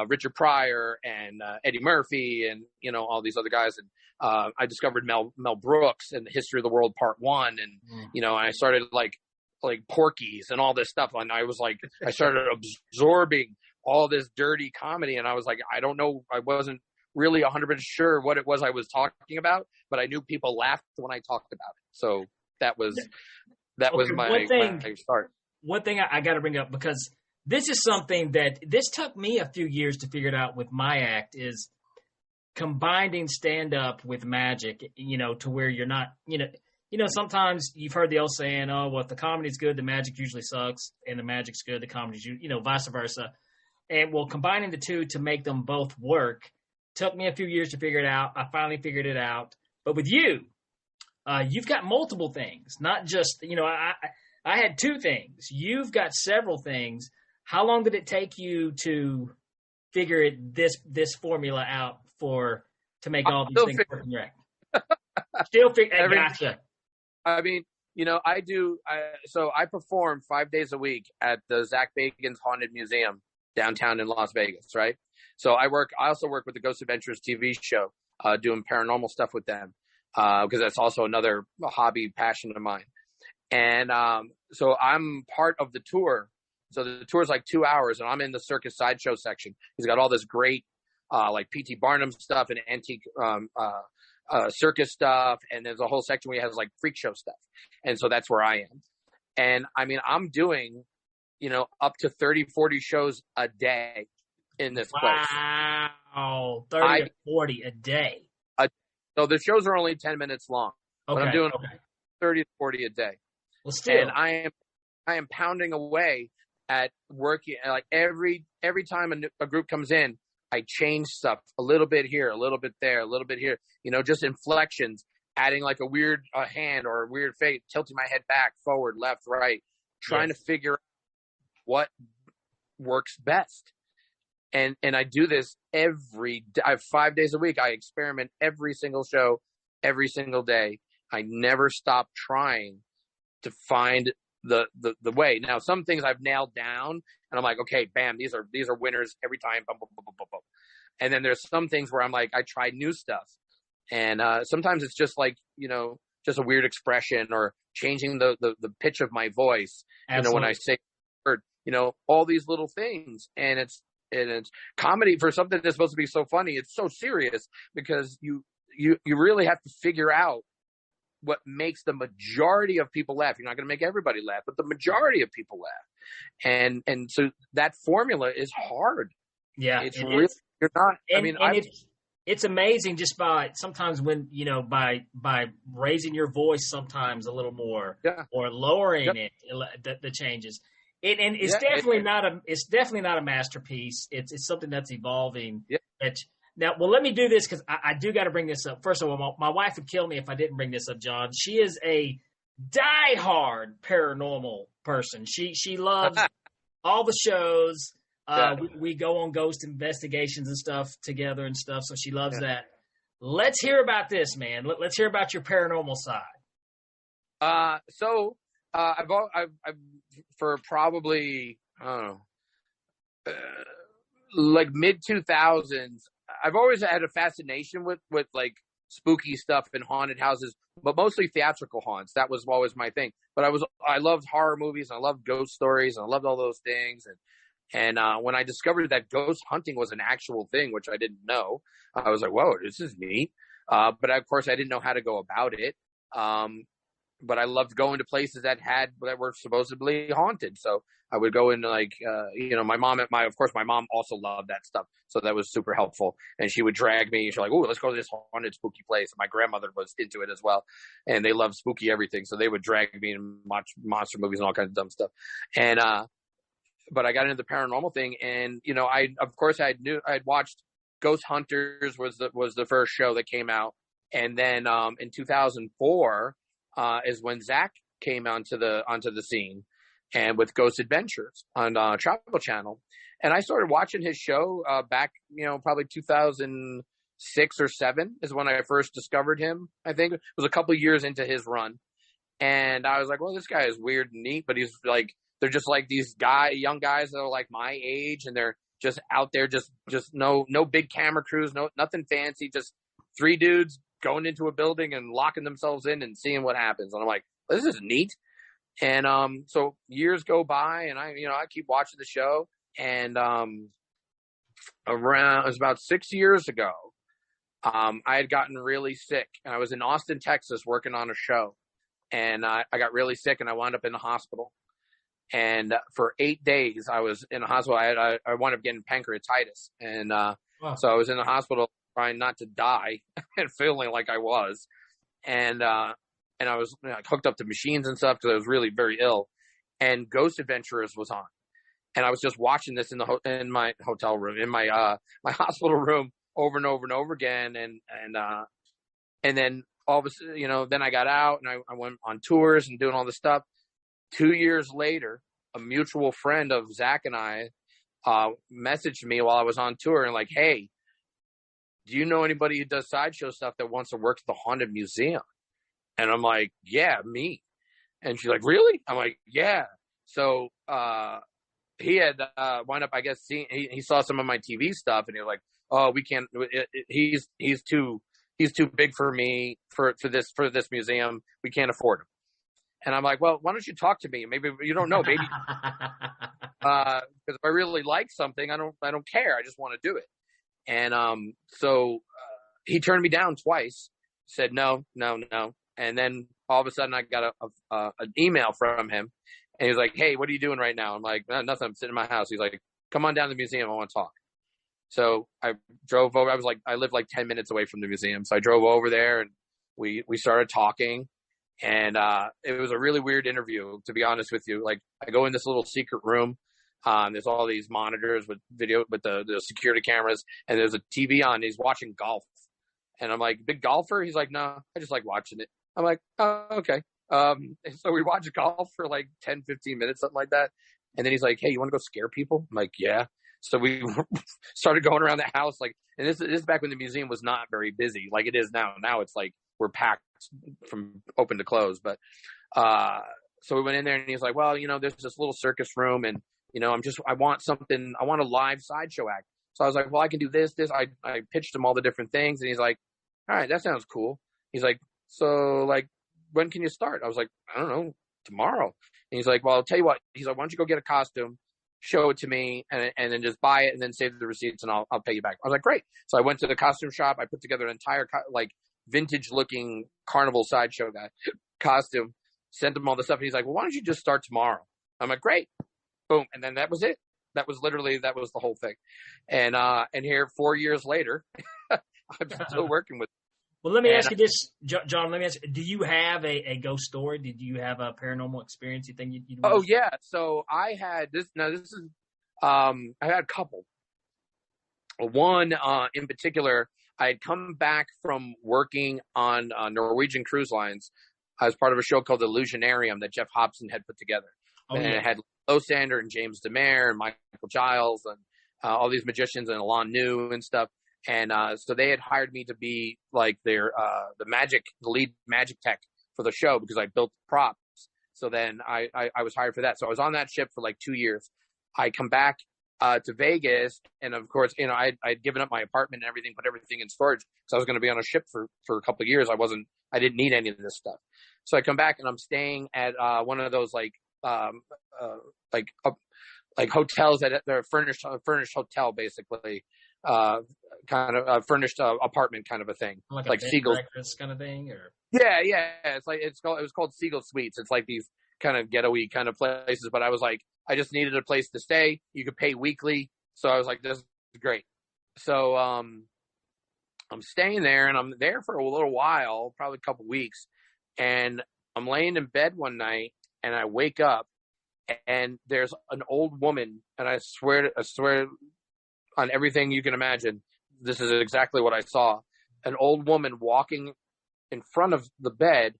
Richard Pryor and Eddie Murphy and, you know, all these other guys. And I discovered Mel Brooks and the History of the World Part 1. And, you know, I started like Porky's and all this stuff. And I was like, I started absorbing all this dirty comedy. And I was like, I don't know. I wasn't really 100% sure what it was I was talking about, but I knew people laughed when I talked about it. So that was my start. One thing I got to bring up, because this is something that this took me a few years to figure it out with my act, is combining stand up with magic, you know, to where you're not, you know, sometimes you've heard the old saying, oh, well, if the comedy's good, the magic usually sucks, and the magic's good, the comedy's, you know, vice versa. And well, combining the two to make them both work took me a few years to figure it out. I finally figured it out. But with you, you've got multiple things, not just, you know, I had two things. You've got several things. How long did it take you to figure this formula out to make all these things work in your act? Still figure. Gotcha. I mean, you know, so I perform 5 days a week at the Zach Bagans Haunted Museum downtown in Las Vegas, right? So I also work with the Ghost Adventures TV show, doing paranormal stuff with them, because that's also another hobby passion of mine. And so I'm part of the tour. So the tour is like 2 hours, and I'm in the circus sideshow section. He's got all this great, like P.T. Barnum stuff and antique circus stuff, and there's a whole section where he has like freak show stuff. And so that's where I am. And I mean, I'm doing, you know, up to 30, 40 shows a day. in this place. Wow. 30 to 40 a day. So the shows are only 10 minutes long. Okay. But I'm doing 30 to 40 a day. Well, still. And I am pounding away at working. Like every time a group comes in, I change stuff a little bit here, a little bit there, a little bit here, just inflections, adding like a weird hand or a weird face, tilting my head back, forward, left, right, trying to figure out what works best. And I do this I have 5 days a week. I experiment every single show, every single day. I never stop trying to find the way. Now, some things I've nailed down and I'm like, okay, bam, these are winners every time. Boom, boom, boom, boom, boom, boom. And then there's some things where I'm like, I try new stuff. And sometimes it's just like, just a weird expression or changing the pitch of my voice, when I say word, all these little things. And it's comedy for something that's supposed to be so funny. It's so serious because you really have to figure out what makes the majority of people laugh. You're not going to make everybody laugh, but the majority of people laugh. And so that formula is hard. Yeah. It's really, you're not, it's amazing just by sometimes when, by raising your voice sometimes a little more or lowering it, the changes. It's definitely not a masterpiece. It's something that's evolving. Yeah. Now, let me do this because I do got to bring this up. First of all, my wife would kill me if I didn't bring this up, John. She is a diehard paranormal person. She loves all the shows. We go on ghost investigations and stuff together and stuff, so she loves that. Let's hear about this, man. Let's hear about your paranormal side. I've for probably, I don't know, like mid 2000s, I've always had a fascination with like spooky stuff in haunted houses, but mostly theatrical haunts. That was always my thing. But I loved horror movies and I loved ghost stories and I loved all those things. And when I discovered that ghost hunting was an actual thing, which I didn't know, I was like, whoa, this is neat. But of course I didn't know how to go about it. But I loved going to places that were supposedly haunted. So I would go in like, my mom also loved that stuff. So that was super helpful. And she would drag me. She's like, oh, let's go to this haunted, spooky place. And my grandmother was into it as well. And they loved spooky everything. So they would drag me and watch monster movies and all kinds of dumb stuff. And, but I got into the paranormal thing. And, I'd watched Ghost Hunters was the first show that came out. And then, in 2004, is when Zach came onto the scene, and with Ghost Adventures on Travel Channel, and I started watching his show back, probably 2006 or 7 is when I first discovered him. I think it was a couple of years into his run, and I was like, well, this guy is weird and neat, but he's like, they're just like these young guys that are like my age, and they're just out there, just no big camera crews, nothing fancy, just 3 dudes going into a building and locking themselves in and seeing what happens. And I'm like, this is neat. And so years go by, and I keep watching the show. And it was about 6 years ago, I had gotten really sick, and I was in Austin, Texas, working on a show, and I got really sick, and I wound up in the hospital. And for 8 days, I was in the hospital. I wound up getting pancreatitis, and so I was in the hospital trying not to die and feeling like I was. And I was hooked up to machines and stuff because I was really very ill. And Ghost Adventurers was on. And I was just watching this in my hotel room, in my my hospital room, over and over and over again. And then all of a sudden, then I got out and I went on tours and doing all this stuff. 2 years later, a mutual friend of Zach and I messaged me while I was on tour and like, hey, do you know anybody who does sideshow stuff that wants to work at the Haunted Museum? And I'm like, yeah, me. And she's like, really? I'm like, yeah. So he had wound up, I guess, he saw some of my TV stuff, and he was like, oh, we can't. He's too big for me for this museum. We can't afford him. And I'm like, well, why don't you talk to me? Maybe you don't know, maybe because if I really like something, I don't care. I just want to do it. And so he turned me down twice. Said no. And then all of a sudden, I got an email from him, and he was like, "Hey, what are you doing right now?" I'm like, "Nothing. I'm sitting in my house." He's like, "Come on down to the museum. I want to talk." So I drove over. I lived like 10 minutes away from the museum. So I drove over there and we started talking. And it was a really weird interview, to be honest with you. Like, I go in this little secret room. There's all these monitors with video, with the security cameras, and there's a TV on. And he's watching golf. And I'm like, big golfer? He's like, no, I just like watching it. I'm like, oh, okay. So we watched golf for like 10, 15 minutes, something like that. And then he's like, hey, you want to go scare people? I'm like, yeah. So we started going around the house. Like, and this is back when the museum was not very busy like it is now. Now it's like we're packed from open to close. But so we went in there and he's like, well, there's this little circus room and, I want a live sideshow act. So I was like, well, I can do this. I pitched him all the different things. And he's like, all right, that sounds cool. He's like, so like, when can you start? I was like, I don't know, tomorrow. And he's like, well, I'll tell you what. He's like, why don't you go get a costume, show it to me, and then just buy it and then save the receipts and I'll pay you back. I was like, great. So I went to the costume shop. I put together an entire vintage looking carnival sideshow costume, sent him all the stuff. And he's like, well, why don't you just start tomorrow? I'm like, great. Boom. And then that was it. That was the whole thing. And here 4 years later, I'm still working with. Well, let me ask you this, John. Let me ask you, do you have a ghost story? Did you have a paranormal experience you think you'd Oh, yeah. So I had this. Now, this is, I had a couple. One in particular, I had come back from working on Norwegian Cruise Lines as part of a show called Illusionarium that Jeff Hobson had put together. Oh, and it had Losander and James Demare and Michael Giles and all these magicians and Alon New and stuff. And so they had hired me to be like their the lead magic tech for the show because I built props. So then I was hired for that. So I was on that ship for like 2 years. I come back to Vegas, and of course, I'd given up my apartment and everything, put everything in storage because I was going to be on a ship for a couple of years. I didn't need any of this stuff. So I come back and I'm staying at one of those like hotels that they're furnished hotel basically. Kind of a furnished apartment kind of a thing, like Seagull breakfast kind of thing, or yeah. It was called Seagull Suites. It's like these kind of ghetto-y kind of places. But I was like, I just needed a place to stay. You could pay weekly, so I was like, this is great. So I'm staying there, and I'm there for a little while, probably a couple weeks, and I'm laying in bed one night, and I wake up, and there's an old woman, and I swear on everything you can imagine, this is exactly what I saw. An old woman walking in front of the bed,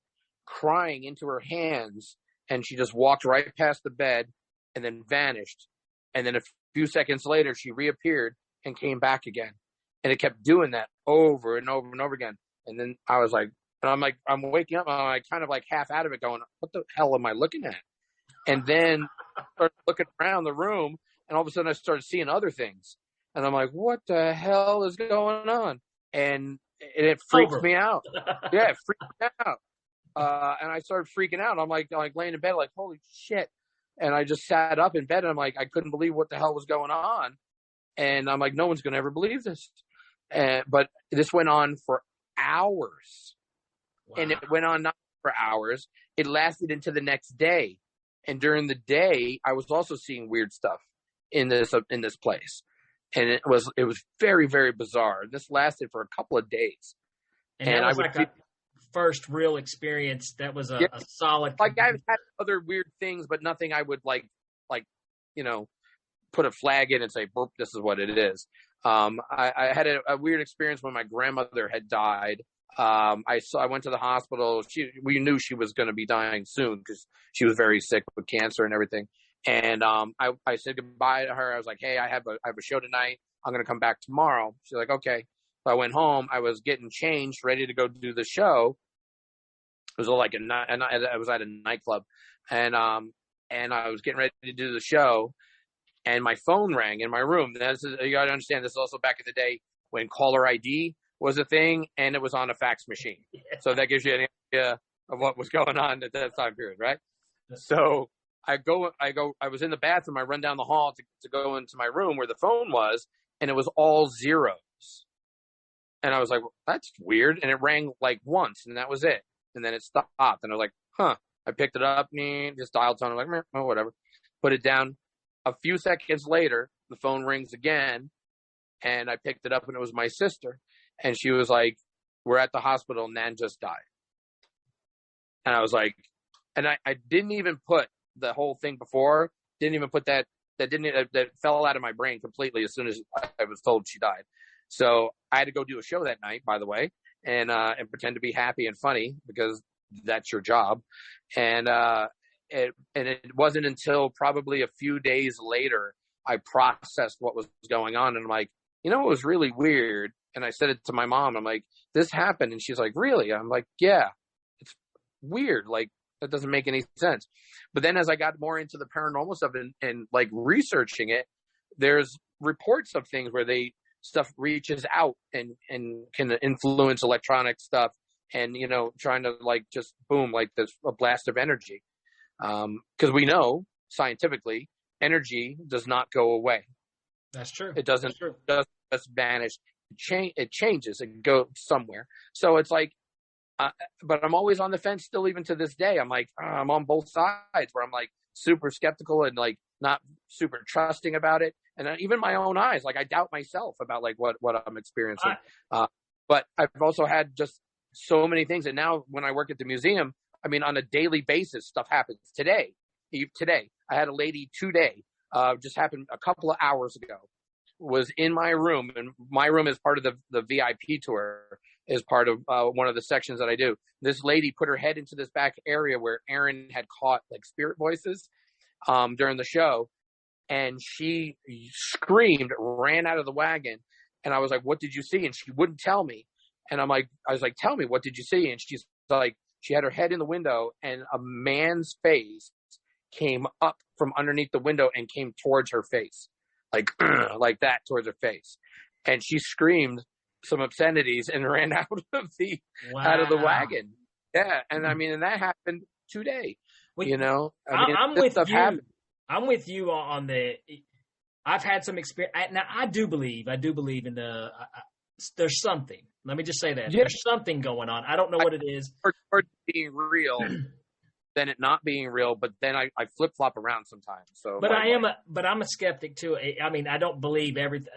crying into her hands, and she just walked right past the bed and then vanished. And then a few seconds later, she reappeared and came back again. And it kept doing that over and over and over again. And then I was like, I'm waking up, I'm like kind of like half out of it going, what the hell am I looking at? And then I started looking around the room, and all of a sudden I started seeing other things. And I'm like, what the hell is going on? And it freaked me out. Yeah, it freaked me out. And I started freaking out. I'm like laying in bed, like, holy shit. And I just sat up in bed, and I'm like, I couldn't believe what the hell was going on. And I'm like, no one's going to ever believe this. But this went on for hours. Wow. And it went on not for hours. It lasted into the next day. And during the day, I was also seeing weird stuff in this place. And it was very, very bizarre. This lasted for a couple of days. And I would first real experience. That was a solid. Like, I've had other weird things, but nothing I would like put a flag in and say, "Burp, this is what it is." I had a weird experience when my grandmother had died. I went to the hospital. We knew she was going to be dying soon because she was very sick with cancer and everything. And I said goodbye to her. I was like, hey, I have a show tonight. I'm going to come back tomorrow. She's like, okay. So I went home. I was getting changed, ready to go do the show. It was like I was at a nightclub, and I was getting ready to do the show, and my phone rang in my room. You got to understand, this is also back in the day when caller ID was a thing, and it was on a fax machine. Yeah. So that gives you an idea of what was going on at that time period, right? So I was in the bathroom. I run down the hall to go into my room where the phone was, and it was all zeros. And I was like, well, that's weird. And it rang like once, and that was it. And then it stopped. And I was like, huh. I picked it up, just dialed tone. I'm like, oh, whatever. Put it down. A few seconds later, the phone rings again. And I picked it up, and it was my sister. And she was like, we're at the hospital. Nan just died. And I was like, and I didn't even put the whole thing before, didn't even put that fell out of my brain completely as soon as I was told she died. So I had to go do a show that night, by the way, and pretend to be happy and funny, because that's your job. And it wasn't until probably a few days later I processed what was going on. And I'm like, it was really weird. And I said it to my mom. I'm like, this happened. And she's like, really? I'm like, yeah, it's weird. Like, that doesn't make any sense. But then as I got more into the paranormal stuff and like researching it, there's reports of things where stuff reaches out and can influence electronic stuff, and, trying to like just boom, like this, a blast of energy. Because we know scientifically, energy does not go away. That's true. It doesn't just vanish. It changes. It goes somewhere. So it's like, but I'm always on the fence still, even to this day. I'm like, I'm on both sides, where I'm like super skeptical and like not super trusting about it. And even my own eyes, like I doubt myself about like what I'm experiencing. But I've also had just so many things. And now when I work at the museum, I mean, on a daily basis, stuff happens. Today, I had a lady today, just happened a couple of hours ago, was in my room, and my room is part of the VIP tour, is part of one of the sections that I do. This lady put her head into this back area where Aaron had caught like spirit voices during the show, and she screamed, ran out of the wagon, and I was like, what did you see? And she wouldn't tell me. And I was like, tell me, what did you see? And she's like, she had her head in the window, and a man's face came up from underneath the window and came towards her face, like that, towards her face. And she screamed some obscenities and ran out of the wagon. Yeah, and I mean, and that happened today. I'm with you. Happened. I'm with you on the. I've had some experience. Now I do believe in the. There's something. Let me just say that there's something going on. I don't know what it is. Or being real, than it not being real. But then I flip flop around sometimes. So, but I'm a skeptic too. I mean, I don't believe everything.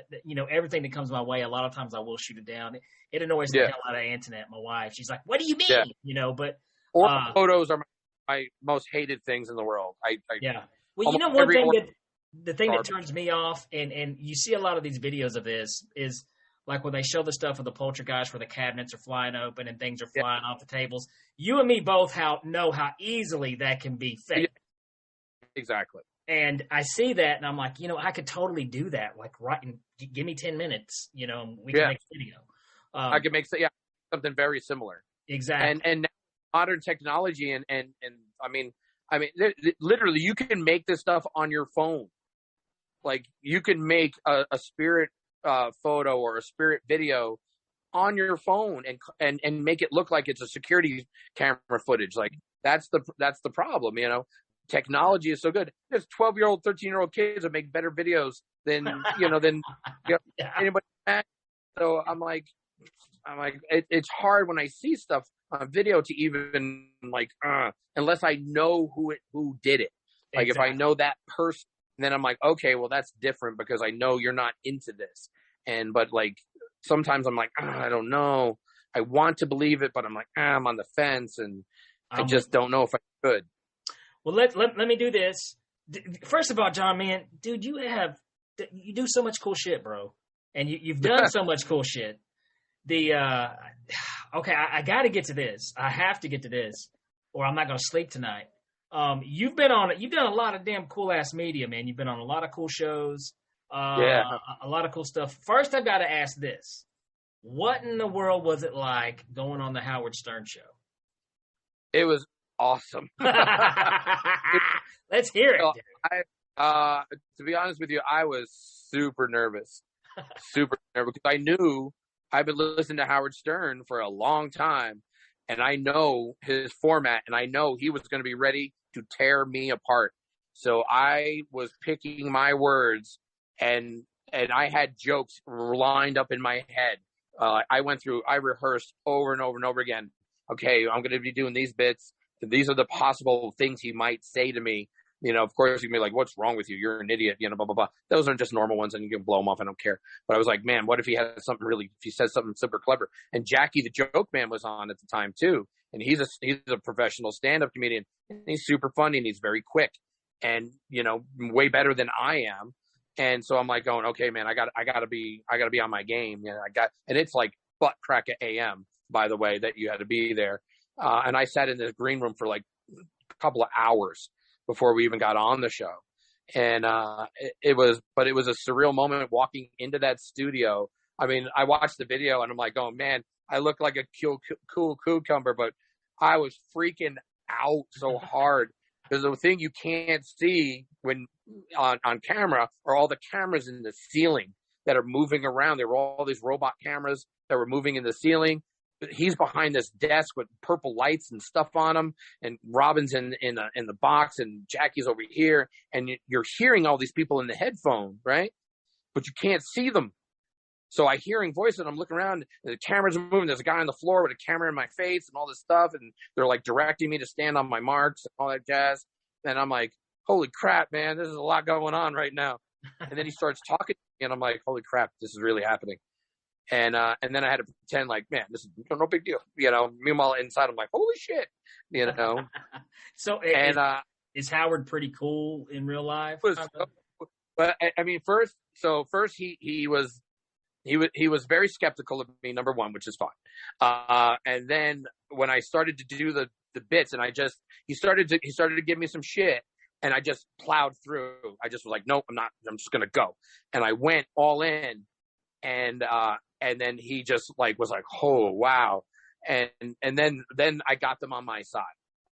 Everything that comes my way. A lot of times I will shoot it down. It annoys the hell out of Antoinette, my wife. She's like, "What do you mean?" Yeah. But photos are my most hated things in the world. Yeah. Well, one thing that turns me off, and you see a lot of these videos of this, is like when they show the stuff of the poltergeist where the cabinets are flying open and things are flying off the tables. You and me both know how easily that can be faked. Yeah. Exactly. And I see that, and I'm like, I could totally do that. Like, give me 10 minutes, we can make a video. I can make something very similar. Exactly. And modern technology and I mean, literally, you can make this stuff on your phone. Like, you can make a spirit photo or a spirit video on your phone and make it look like it's a security camera footage. Like, that's the problem. Technology is so good. There's 12-year-old, 13-year-old kids that make better videos than anybody. So I'm like, it's hard when I see stuff on video to even unless I know who did it. Like, exactly. If I know that person, then I'm like, okay, well, that's different because I know you're not into this. But like, sometimes I'm like, I don't know. I want to believe it, but I'm like, I'm on the fence, and I just don't know if I could. Well, let me do this. First of all, John, man, dude, you do so much cool shit, bro, and you've done so much cool shit. Okay, I got to get to this. I have to get to this, or I'm not going to sleep tonight. You've done a lot of damn cool ass media, man. You've been on a lot of cool shows. A lot of cool stuff. First, I've got to ask this: what in the world was it like going on the Howard Stern show? It was awesome. Let's hear it. To be honest with you, I was super nervous because I knew I've been listening to Howard Stern for a long time, and I know his format, and I know he was going to be ready to tear me apart. So I was picking my words, and I had jokes lined up in my head. I rehearsed over and over and over again. Okay, I'm going to be doing these bits. These are the possible things he might say to me. Of course you can be like, what's wrong with you? You're an idiot, blah, blah, blah. Those are just normal ones and you can blow them off. I don't care. But I was like, man, what if he had something if he says something super clever? And Jackie the Joke Man was on at the time too. And he's a professional stand-up comedian and he's super funny and he's very quick and, way better than I am. And so I'm like going, okay, man, I gotta be on my game. And it's like butt crack at AM, by the way, that you had to be there. And I sat in the green room for like a couple of hours before we even got on the show. And it was a surreal moment walking into that studio. I mean, I watched the video and I'm like, oh man, I look like a cool cucumber, but I was freaking out so hard because the thing you can't see when on camera are all the cameras in the ceiling that are moving around. There were all these robot cameras that were moving in the ceiling. He's behind this desk with purple lights and stuff on him, and Robin's in the box, and Jackie's over here, and you're hearing all these people in the headphone, right? But you can't see them. So I hearing voices, and I'm looking around, and the cameras are moving. There's a guy on the floor with a camera in my face and all this stuff, and they're like directing me to stand on my marks and all that jazz. And I'm like, holy crap, man, this is a lot going on right now. And then he starts talking to me, and I'm like, holy crap, this is really happening. And then I had to pretend like, man, this is no big deal. Meanwhile, inside I'm like, holy shit, So is Howard pretty cool in real life? But I mean, first he was very skeptical of me, number one, which is fine. And then when I started to do the bits, and he started to give me some shit, and I just plowed through. I just was like, nope, I'm not. I'm just gonna go, and I went all in, and then he just like was like, oh wow, and then I got them on my side,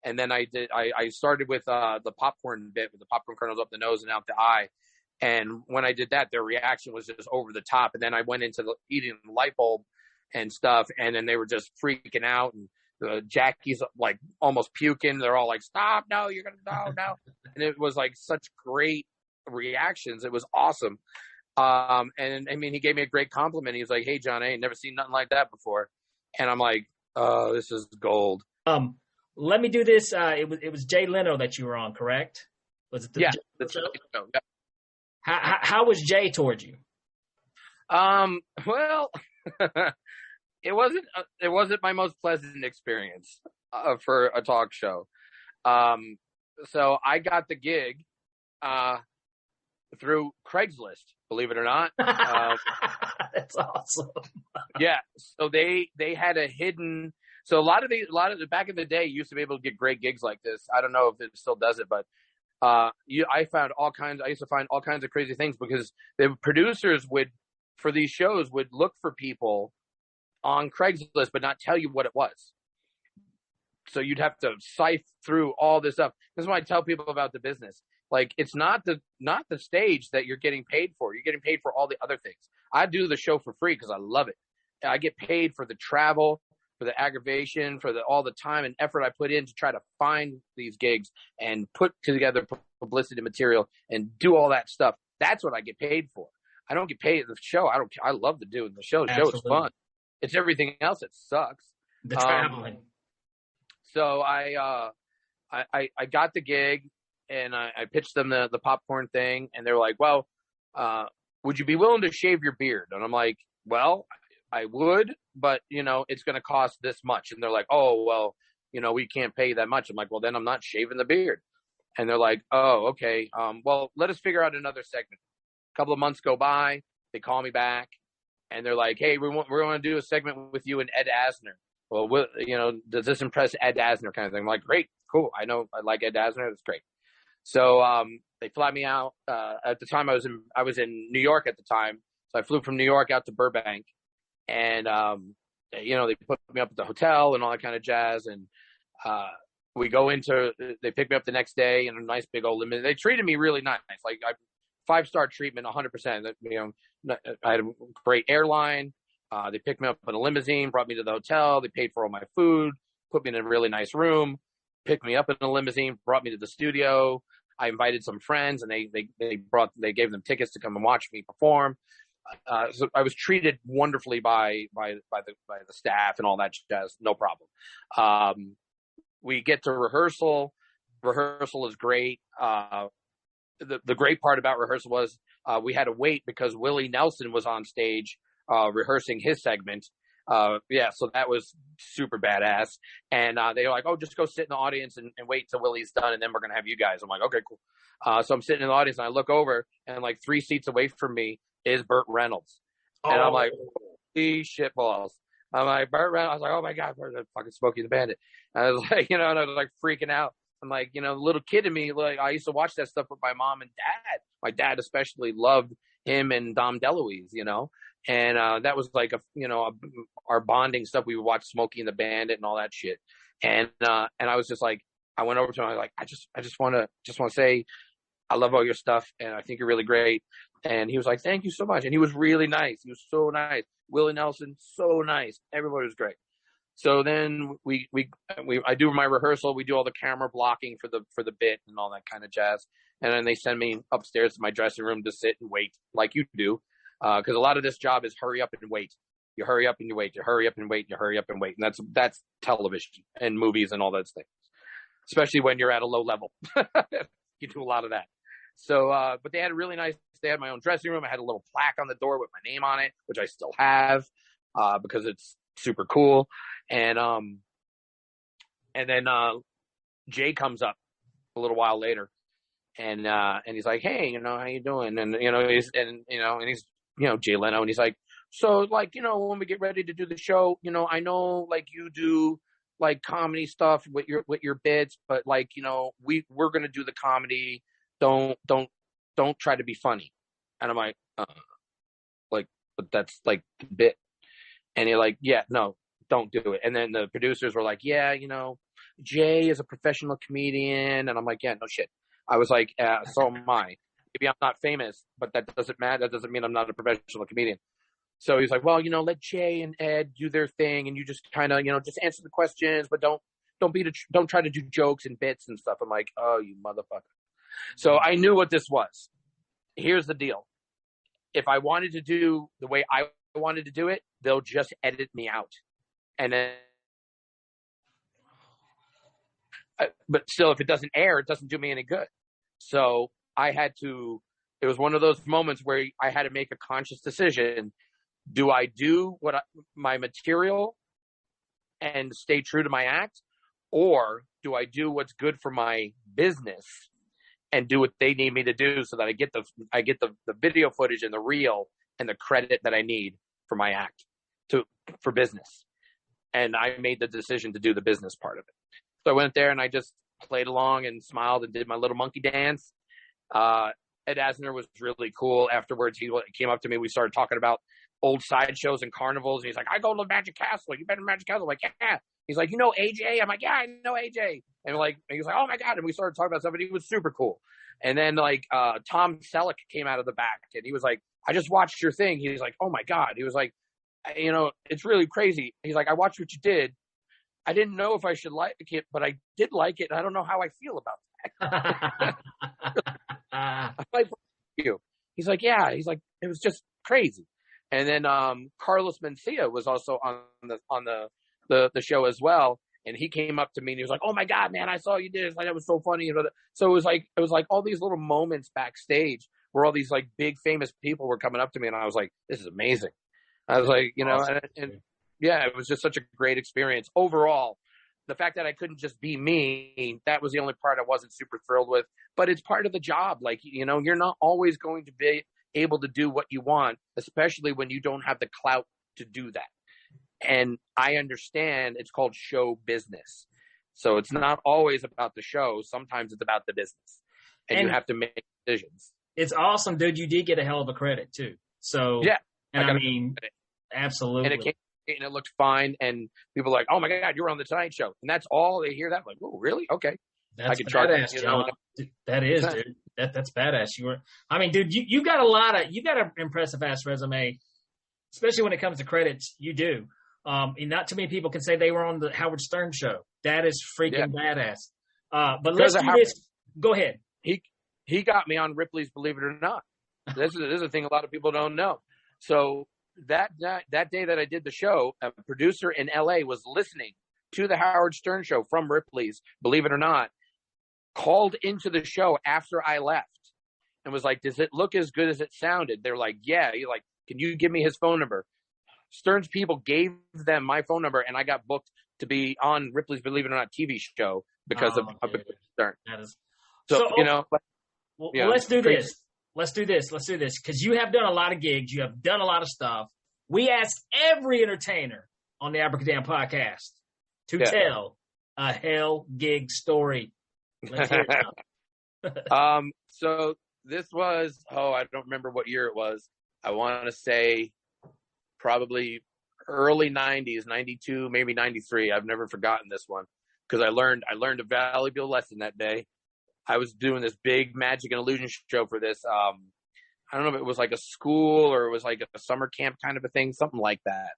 and then I started with the popcorn bit with the popcorn kernels up the nose and out the eye. And when I did that, their reaction was just over the top. And then I went into eating the light bulb and stuff. And then they were just freaking out. And Jackie's like almost puking. They're all like, stop. No, you're going to no. And it was like such great reactions. It was awesome. And I mean, he gave me a great compliment. He was like, hey, John, I ain't never seen nothing like that before. And I'm like, oh, this is gold. Let me do this. It was Jay Leno that you were on, correct? Was it the that's show? Yeah. How was Jay toward you? Well, it wasn't my most pleasant experience for a talk show. So I got the gig through Craigslist, believe it or not. That's awesome. Yeah. So they had a hidden. So a lot of the back in the day, you used to be able to get great gigs like this. I don't know if it still does it, but I used to find all kinds of crazy things because the producers for these shows would look for people on Craigslist, but not tell you what it was. So you'd have to sift through all this stuff. This is why I tell people about the business. Like, it's not the stage that you're getting paid for. You're getting paid for all the other things. I do the show for free because I love it. I get paid for the travel, for the aggravation, for all the time and effort I put in to try to find these gigs and put together publicity material and do all that stuff. That's what I get paid for. I don't get paid at the show. I love to do the show. The show is fun. It's everything else that sucks. The traveling. So I got the gig and I pitched them the popcorn thing, and they're like, well, would you be willing to shave your beard? And I'm like, well, I would, but it's going to cost this much. And they're like, oh, well, we can't pay that much. I'm like, well, then I'm not shaving the beard. And they're like, oh, okay. Well, let us figure out another segment. A couple of months go by. They call me back and they're like, hey, we're going to do a segment with you and Ed Asner. Well, does this impress Ed Asner kind of thing? I'm like, great, cool. I know I like Ed Asner. That's great. So they fly me out. At the time, I was in New York at the time. So I flew from New York out to Burbank. And, they put me up at the hotel and all that kind of jazz. And they picked me up the next day in a nice big old limousine. They treated me really nice. Like 5-star treatment, 100%. I had a great airline. They picked me up in a limousine, brought me to the hotel. They paid for all my food, put me in a really nice room, picked me up in a limousine, brought me to the studio. I invited some friends and they gave them tickets to come and watch me perform. So I was treated wonderfully by the staff and all that jazz. No problem. We get to rehearsal. Rehearsal is great. The great part about rehearsal was we had to wait because Willie Nelson was on stage rehearsing his segment. So that was super badass. And they were like, oh, just go sit in the audience and wait till Willie's done, and then we're going to have you guys. I'm like, okay, cool. So I'm sitting in the audience, and I look over, and like 3 seats away from me is Burt Reynolds. And I'm like, holy shit balls. I'm like, Burt Reynolds. I was like, oh, my God, fucking Smokey the Bandit. And I was like, and I was like freaking out. I'm like, the little kid in me, like, I used to watch that stuff with my mom and dad. My dad especially loved him and Dom DeLuise, and that was like our bonding stuff. We would watch Smokey and the Bandit and all that shit. And I was just like, I went over to him. I was like, I just want to say, I love all your stuff, and I think you're really great. And he was like, thank you so much. And he was really nice. He was so nice. Willie Nelson, so nice. Everybody was great. So then I do my rehearsal. We do all the camera blocking for the bit and all that kind of jazz. And then they send me upstairs to my dressing room to sit and wait like you do. Because a lot of this job is hurry up and wait. You hurry up and you wait. You hurry up and wait. You hurry up and wait. And that's television and movies and all those things, especially when you're at a low level. You do a lot of that. So, but they had they had my own dressing room. I had a little plaque on the door with my name on it, which I still have, because it's super cool. And then Jay comes up a little while later, and he's like, hey, how you doing? And, he's Jay Leno, and he's like, so like, when we get ready to do the show, I know like you do like comedy stuff with your bits, but like, we're going to do the comedy. Don't try to be funny. And I'm like, but that's like the bit. And you're like, yeah, no, don't do it. And then the producers were like, yeah, Jay is a professional comedian. And I'm like, yeah, no shit. I was like, so am I. Maybe I'm not famous, but that doesn't matter. That doesn't mean I'm not a professional comedian. So he's like, well, let Jay and Ed do their thing, and you just kind of, just answer the questions, but don't try to do jokes and bits and stuff. I'm like, oh, you motherfucker. So I knew what this was. Here's the deal. If I wanted to do the way I wanted to do it, they'll just edit me out. And then, but still, if it doesn't air, it doesn't do me any good. So it was one of those moments where I had to make a conscious decision. Do I do my material and stay true to my act? Or do I do what's good for my business and do what they need me to do so that I get the video footage and the reel and the credit that I need for my act for business? And I made the decision to do the business part of it. So I went there and I just played along and smiled and did my little monkey dance. Ed Asner was really cool. Afterwards, he came up to me. We started talking about old sideshows and carnivals. And he's like, I go to Magic Castle. You been to Magic Castle? I'm like, yeah. He's like, AJ? I'm like, yeah, I know AJ. And he was like, oh my God. And we started talking about stuff, and he was super cool. And then Tom Selleck came out of the back, and he was like, I just watched your thing. He was like, oh my God. He was like, it's really crazy. He's like, I watched what you did. I didn't know if I should like it, but I did like it. And I don't know how I feel about that. I like you. He's like, yeah. He's like, it was just crazy. And then Carlos Mencia was also on the show as well, and he came up to me and he was like, oh my God, man, I saw you did it. Like, that was so funny. So it was like all these little moments backstage where all these like big famous people were coming up to me, and I was like, this is amazing. I was like, awesome. and yeah, it was just such a great experience overall. The fact that I couldn't just be me, that was the only part I wasn't super thrilled with, but it's part of the job. Like, you're not always going to be able to do what you want, especially when you don't have the clout to do that. And I understand it's called show business. So it's not always about the show. Sometimes it's about the business. And you have to make decisions. It's awesome, dude. You did get a hell of a credit, too. So, yeah. And I mean, absolutely. And it looked fine. And people were like, oh, my God, you were on The Tonight Show. And that's all they hear that. Like, oh, really? Okay. That's badass, John. That is, dude. That's badass. I mean, dude, you got an impressive ass resume, especially when it comes to credits. You do. And not too many people can say they were on the Howard Stern show. That is freaking badass. But let's do this. Go ahead. He got me on Ripley's Believe It or Not. This is a thing a lot of people don't know. So that day that I did the show, a producer in LA was listening to the Howard Stern show from Ripley's Believe It or Not, called into the show after I left and was like, does it look as good as it sounded? They're like, yeah. You're like, can you give me his phone number? Stern's people gave them my phone number, and I got booked to be on Ripley's Believe It or Not TV show because of Stern. That is so you know. Well, let's do this. Let's do this. Because you have done a lot of gigs. You have done a lot of stuff. We ask every entertainer on the Abracadamn podcast to tell a hell gig story. Let's hear it now. So this was, I don't remember what year it was. I want to say probably early 90s, 92, maybe 93. I've never forgotten this one because I learned a valuable lesson that day. I was doing this big magic and illusion show for this. I don't know if it was like a school or it was like a summer camp kind of a thing, something like that.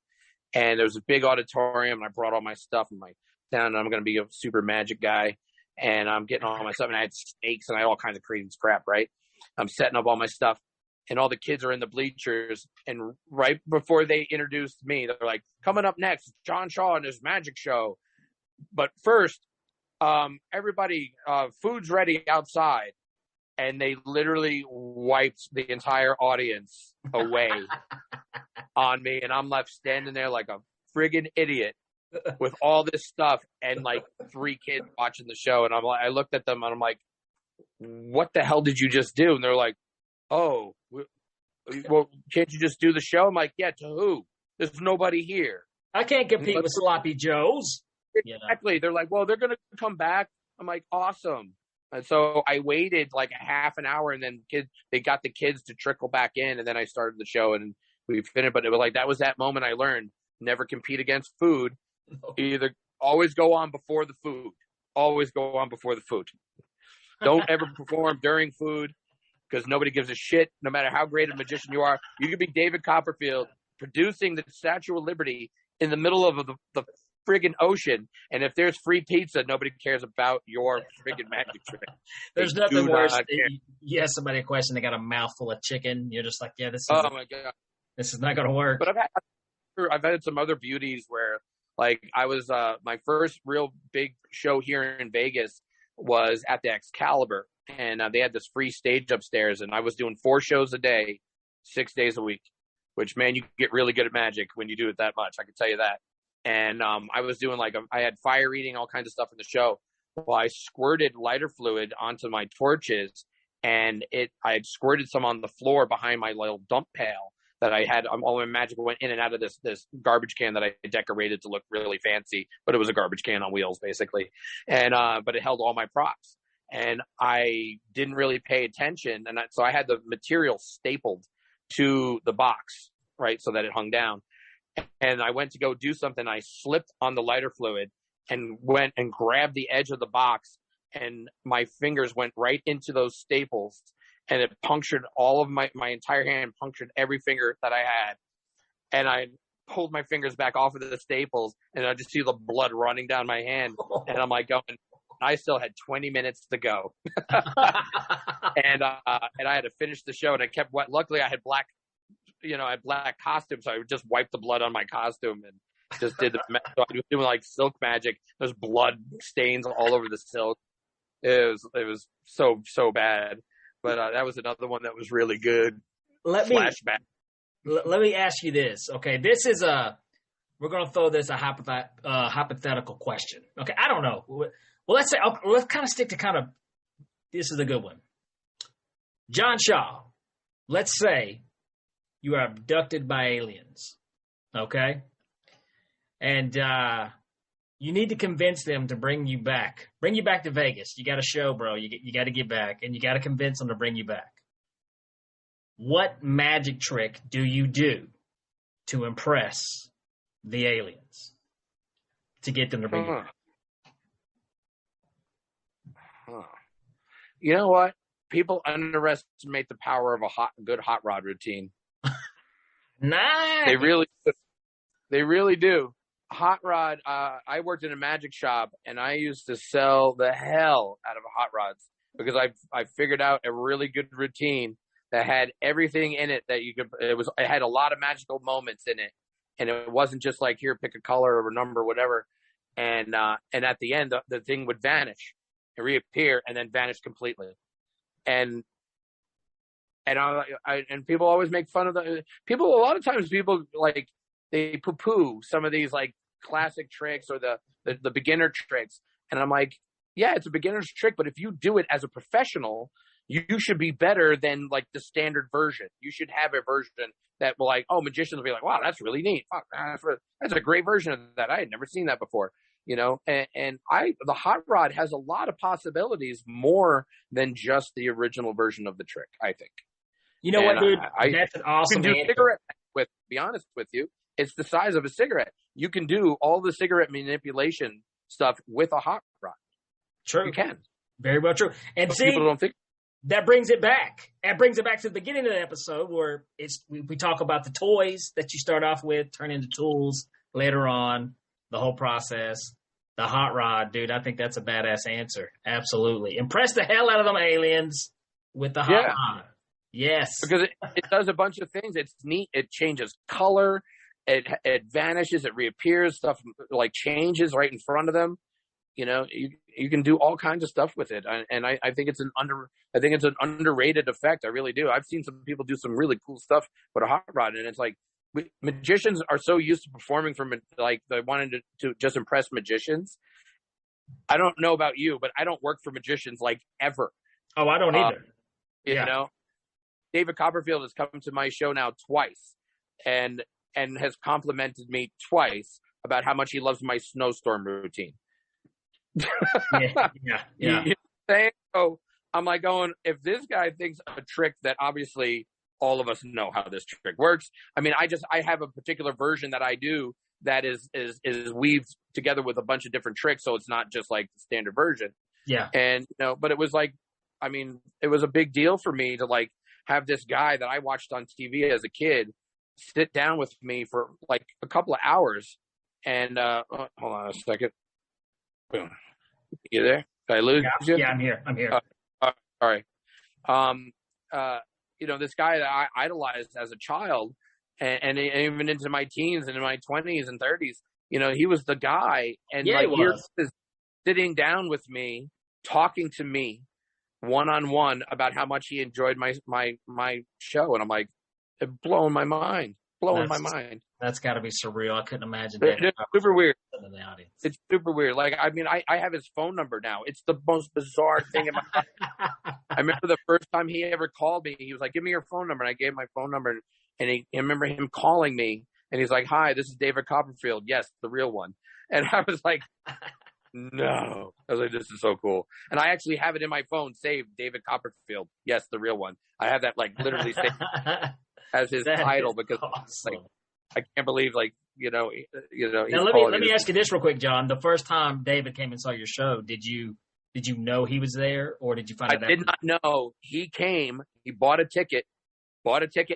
And there was a big auditorium, and I brought all my stuff. I'm like, down, I'm going to be a super magic guy. And I'm getting all my stuff, and I had snakes and I had all kinds of crazy crap, right? I'm setting up all my stuff, and all the kids are in the bleachers. And right before they introduced me, they're like, coming up next, John Shaw and his magic show. But first, everybody, food's ready outside. And they literally wiped the entire audience away on me. And I'm left standing there like a friggin' idiot with all this stuff and like 3 kids watching the show. And I looked at them and I'm like, what the hell did you just do? And they're like, oh, well, can't you just do the show? I'm like, yeah, to who? There's nobody here. I can't compete with Sloppy Joes. Exactly. You know? They're like, well, they're going to come back. I'm like, awesome. And so I waited like a half an hour, and then they got the kids to trickle back in, and then I started the show, and we finished. But it was like that was that moment I learned: never compete against food. Either always go on before the food. Always go on before the food. Don't ever perform during food because nobody gives a shit. No matter how great a magician you are, you could be David Copperfield producing the Statue of Liberty in the middle of the friggin' ocean, and if there's free pizza, nobody cares about your friggin' magic trick. There's nothing worse than you ask somebody a question, they got a mouthful of chicken, you're just like, yeah, this is my god, this is not gonna work. But I've had some other beauties where, like, I was my first real big show here in Vegas was at the Excalibur, and they had this free stage upstairs, and I was doing 4 shows a day, 6 days a week. Which, man, you get really good at magic when you do it that much. I can tell you that. And I was doing I had fire eating, all kinds of stuff in the show. Well, I squirted lighter fluid onto my torches, and I had squirted some on the floor behind my little dump pail that I had. All my magic went in and out of this garbage can that I decorated to look really fancy, but it was a garbage can on wheels, basically. And but it held all my props, and I didn't really pay attention, and so I had the material stapled to the box, right, so that it hung down. And I went to go do something. I slipped on the lighter fluid and went and grabbed the edge of the box, and my fingers went right into those staples, and it punctured all of my entire hand, punctured every finger that I had. And I pulled my fingers back off of the staples, and I just see the blood running down my hand. And I'm like going, I still had 20 minutes to go. And I had to finish the show, and I kept wet. Luckily I had black costume, so I would just wipe the blood on my costume and just did so I was doing like silk magic. There's blood stains all over the silk. It was so bad, but that was another one that was really good. Let me ask you this. Okay, this is we're gonna throw this a hypothetical question. Okay, I don't know. Well, let's kind of stick to this is a good one. John Shaw, let's say you are abducted by aliens, okay? And you need to convince them to bring you back to Vegas. You got a show, bro. You got to get back, and you got to convince them to bring you back. What magic trick do you do to impress the aliens to get them to bring you back? You know what? People underestimate the power of a good hot rod routine. Nice. They really do. Hot rod. I worked in a magic shop, and I used to sell the hell out of hot rods because I figured out a really good routine that had everything in it that you could. It had a lot of magical moments in it, and it wasn't just like, here, pick a color or a number, whatever. And at the end, the thing would vanish. and reappear and then vanish completely. And and people always make fun of people. A lot of times people like, they poo-poo some of these like classic tricks or the beginner tricks. And I'm like, yeah, it's a beginner's trick, but if you do it as a professional, you should be better than like the standard version. You should have a version that will like, oh, magicians will be like, wow, that's really neat. Fuck, that's a great version of that. I had never seen that before, you know? And the hot rod has a lot of possibilities more than just the original version of the trick, I think. You know what, dude? That's an awesome answer. Cigarette with, to be honest with you, it's the size of a cigarette. You can do all the cigarette manipulation stuff with a hot rod. True. You can. Very well true. And see, people don't think. That brings it back. That brings it back to the beginning of the episode where we talk about the toys that you start off with, turn into tools later on, the whole process. The hot rod, dude, I think that's a badass answer. Absolutely. Impress the hell out of them aliens with the hot rod. Yes. Because it does a bunch of things. It's neat. It changes color. It vanishes. It reappears. Stuff like changes right in front of them. You know, you can do all kinds of stuff with it, and I think it's an underrated effect. I really do. I've seen some people do some really cool stuff with a hot rod, and it's like magicians are so used to performing for like they wanted to just impress magicians. I don't know about you, but I don't work for magicians like ever. Oh, I don't either. You know, David Copperfield has come to my show now twice, and has complimented me twice about how much he loves my snowstorm routine. Yeah. You know what I'm saying? So I'm like going, if this guy thinks a trick that obviously all of us know how this trick works. I mean, I have a particular version that I do that is weaved together with a bunch of different tricks. So it's not just like the standard version. Yeah. And, you know, but it was like, I mean, it was a big deal for me to like have this guy that I watched on TV as a kid sit down with me for like a couple of hours. And hold on a second. You there? Did I lose you? Yeah, I'm here. All right. You know, this guy that I idolized as a child and even into my teens and in my 20s and 30s, you know, he was the guy. And yeah, like, he was sitting down with me, talking to me one-on-one about how much he enjoyed my show. And I'm like, it blowing my mind. That's got to be surreal. I couldn't imagine that. It's super weird. In the audience. It's super weird. Like, I mean, I have his phone number now. It's the most bizarre thing in my life. I remember the first time he ever called me, he was like, give me your phone number. And I gave my phone number. And I remember him calling me. And he's like, hi, this is David Copperfield. Yes, the real one. And I was like, no. I was like, this is so cool. And I actually have it in my phone saved, David Copperfield. Yes, the real one. I have that like literally saved as his title because awesome. Like, I can't believe like, you know. Now let me ask you this real quick, John. The first time David came and saw your show, did you know he was there, or did you find out? I did not know. He came. He bought a ticket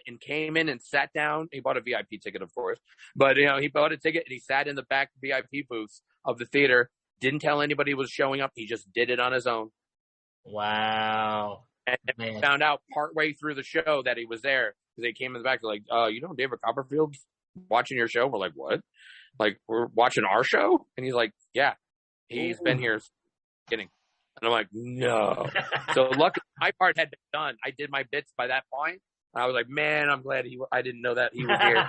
and came in and sat down. He bought a VIP ticket, of course, but you know, he bought a ticket and he sat in the back VIP booths of the theater. Didn't tell anybody he was showing up. He just did it on his own. Wow. And we found out partway through the show that he was there because they came in the back. They're like, you know, David Copperfield's watching your show. We're like, what? Like, we're watching our show? And he's like, yeah, he's been here. Kidding. And I'm like, no. So luckily, my part had been done. I did my bits by that point. And I was like, man, I'm glad I didn't know that he was here.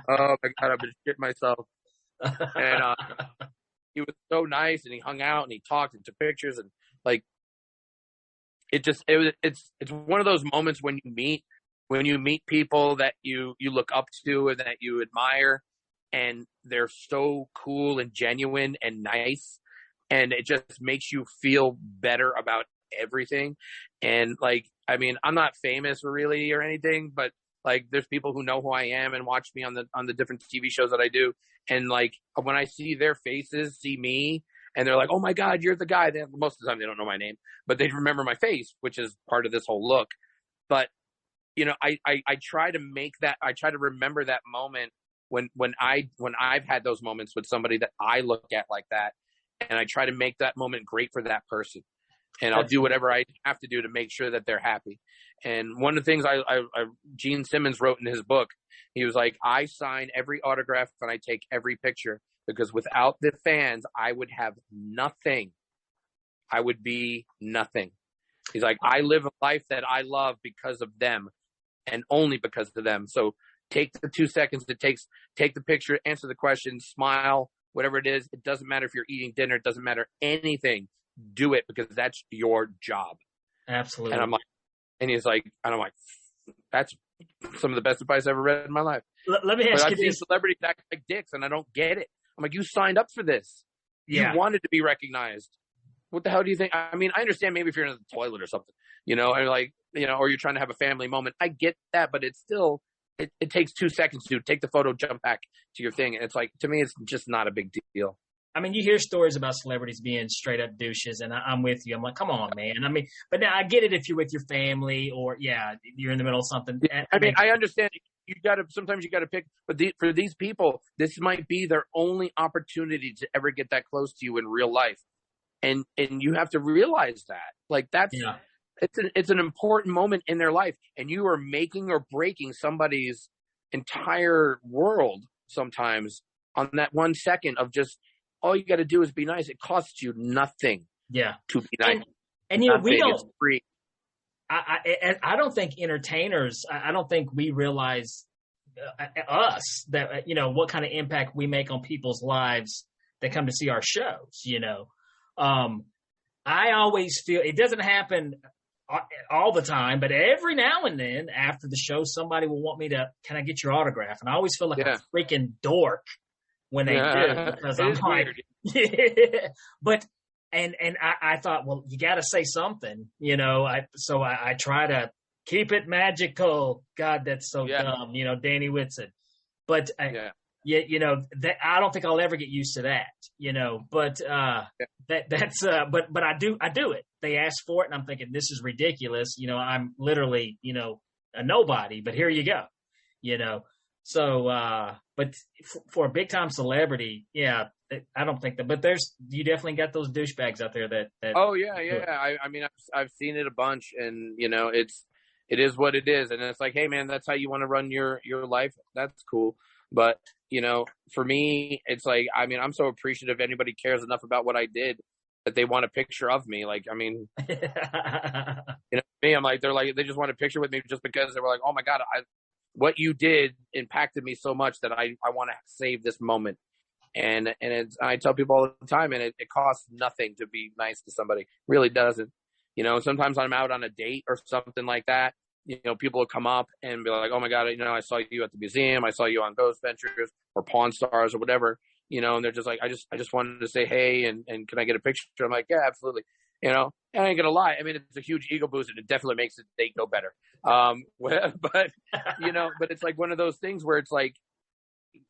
Oh my God, I've been shitting myself. And he was so nice, and he hung out and he talked and took pictures, and like, it's one of those moments when you meet people that you look up to and that you admire, and they're so cool and genuine and nice, and it just makes you feel better about everything. And like, I mean, I'm not famous really or anything, but like, there's people who know who I am and watch me on the different TV shows that I do. And like, when I see their faces, see me, and they're like, oh my God, you're the guy. Most of the time they don't know my name, but they remember my face, which is part of this whole look. But, you know, I try to remember that moment when I've had those moments with somebody that I look at like that. And I try to make that moment great for that person. And I'll do whatever I have to do to make sure that they're happy. And one of the things Gene Simmons wrote in his book, he was like, I sign every autograph and I take every picture, because without the fans, I would have nothing. I would be nothing. He's like, I live a life that I love because of them and only because of them. So take the 2 seconds it takes, take the picture, answer the question, smile, whatever it is. It doesn't matter if you're eating dinner. It doesn't matter anything. Do it because that's your job. Absolutely. And I'm like, and he's like, and I'm like, that's some of the best advice I ever read in my life. Let me ask you this. I've seen celebrities act like dicks, and I don't get it. I'm like, you signed up for this. Yeah. You wanted to be recognized. What the hell do you think? I mean, I understand maybe if you're in the toilet or something, and like, or you're trying to have a family moment. I get that, but it's still, it takes 2 seconds to take the photo, jump back to your thing. And it's like, to me, it's just not a big deal. I mean, you hear stories about celebrities being straight up douches, and I'm with you. I'm like, come on, man. I mean, but now I get it if you're with your family or, you're in the middle of something. Yeah, I mean, I understand sometimes you got to pick, but for these people, this might be their only opportunity to ever get that close to you in real life. And you have to realize that, like, it's an important moment in their life, and you are making or breaking somebody's entire world sometimes on that 1 second of just, all you got to do is be nice. It costs you nothing. To be nice. And we don't. It's free. I don't think entertainers. I don't think we realize us that what kind of impact we make on people's lives that come to see our shows. I always feel it doesn't happen all the time, but every now and then after the show, somebody will want me to, can I get your autograph? And I always feel like a freaking dork when they do, because I'm like, but, and I thought, well, you got to say something, so I try to keep it magical. God, that's so dumb, Danny Whitson, but that I don't think I'll ever get used to that, but but I do it. They ask for it, and I'm thinking, this is ridiculous. I'm literally, a nobody, but here you go, So, but for a big time celebrity, I don't think that, but you definitely got those douchebags out there that. Oh yeah. I mean, I've seen it a bunch, and it is what it is. And it's like, hey man, that's how you want to run your life. That's cool. But, for me, it's like, I mean, I'm so appreciative anybody cares enough about what I did that they want a picture of me. Like, I mean, me, I'm like, they just want a picture with me just because they were like, oh my God, what you did impacted me so much that I want to save this moment. And I tell people all the time, and it costs nothing to be nice to somebody. It really doesn't. Sometimes I'm out on a date or something like that. People will come up and be like, oh my God, I saw you at the museum. I saw you on Ghost Ventures or Pawn Stars or whatever, and they're just like, I just wanted to say, hey, and can I get a picture? I'm like, yeah, absolutely. And I ain't gonna lie. I mean, it's a huge ego boost, and it definitely makes the date go better. But it's like one of those things where it's like,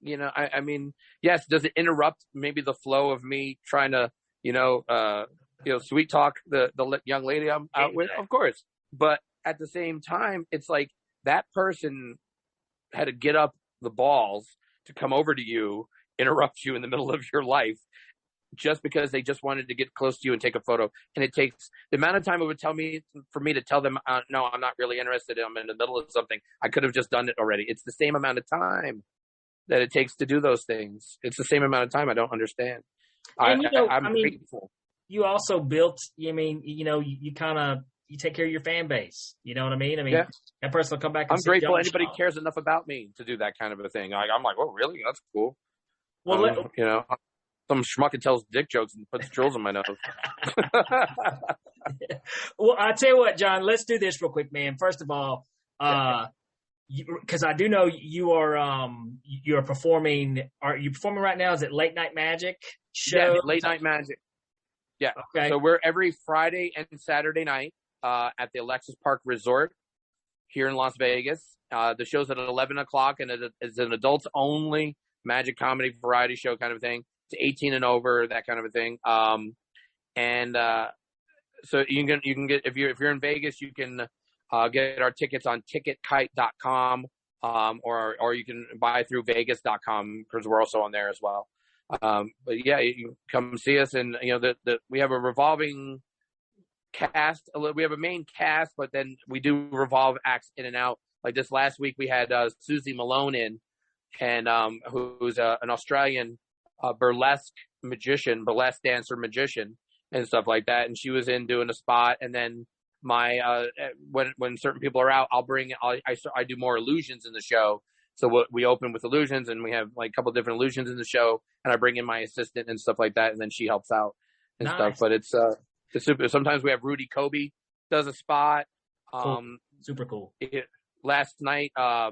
I mean, yes, does it interrupt maybe the flow of me trying to, sweet talk the young lady I'm out with? Of course. But at the same time, it's like that person had to get up the balls to come over to you, interrupt you in the middle of your life, just because they just wanted to get close to you and take a photo. And it takes the amount of time it would for me to tell them, no, I'm not really interested. I'm in the middle of something. I could have just done it already. It's the same amount of time that it takes to do those things. It's the same amount of time. I don't understand. I'm grateful. You also built, you kind of, you take care of your fan base. You know what I mean? I mean, that person will come back and I'm grateful anybody cares enough about me to do that kind of a thing. I'm like, oh, really? That's cool. Well, some schmuck tells dick jokes and puts jewels in my nose. Well, I'll tell you what, John, let's do this real quick, man. First of all, because I do know you're performing. Are you performing right now? Is it Late Night Magic show? Yeah, Late Night Magic. Yeah. Okay. So we're every Friday and Saturday night at the Alexis Park Resort here in Las Vegas. The show's at 11 o'clock, and it's an adults-only magic comedy variety show kind of thing. It's 18 and over, that kind of a thing. So you can get, if you're in Vegas, you can get our tickets on ticketkite.com, or you can buy through vegas.com, because we're also on there as well. But yeah, you come see us, and we have a revolving cast. We have a main cast, but then we do revolve acts in and out. Like this last week, we had Susie Malone in, and who's an Australian burlesque dancer magician, and stuff like that. And she was in doing a spot. And then when certain people are out, I do more illusions in the show. So we open with illusions, and we have like a couple different illusions in the show, and I bring in my assistant and stuff like that, and then she helps out and stuff. But it's super. Sometimes we have Rudy Kobe does a spot. Cool. Super cool. Last night, are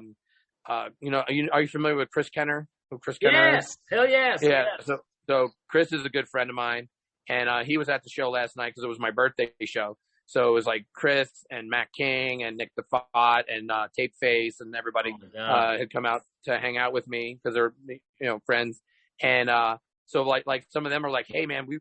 you familiar with Chris Kenner? Who Chris Kenner is? Hell yes. Yeah. Yes. So Chris is a good friend of mine, and he was at the show last night because it was my birthday show. So it was like Chris and Matt King and Nick DeFott and Tape Face and everybody had come out to hang out with me because they're friends. And so like some of them are like, hey man, we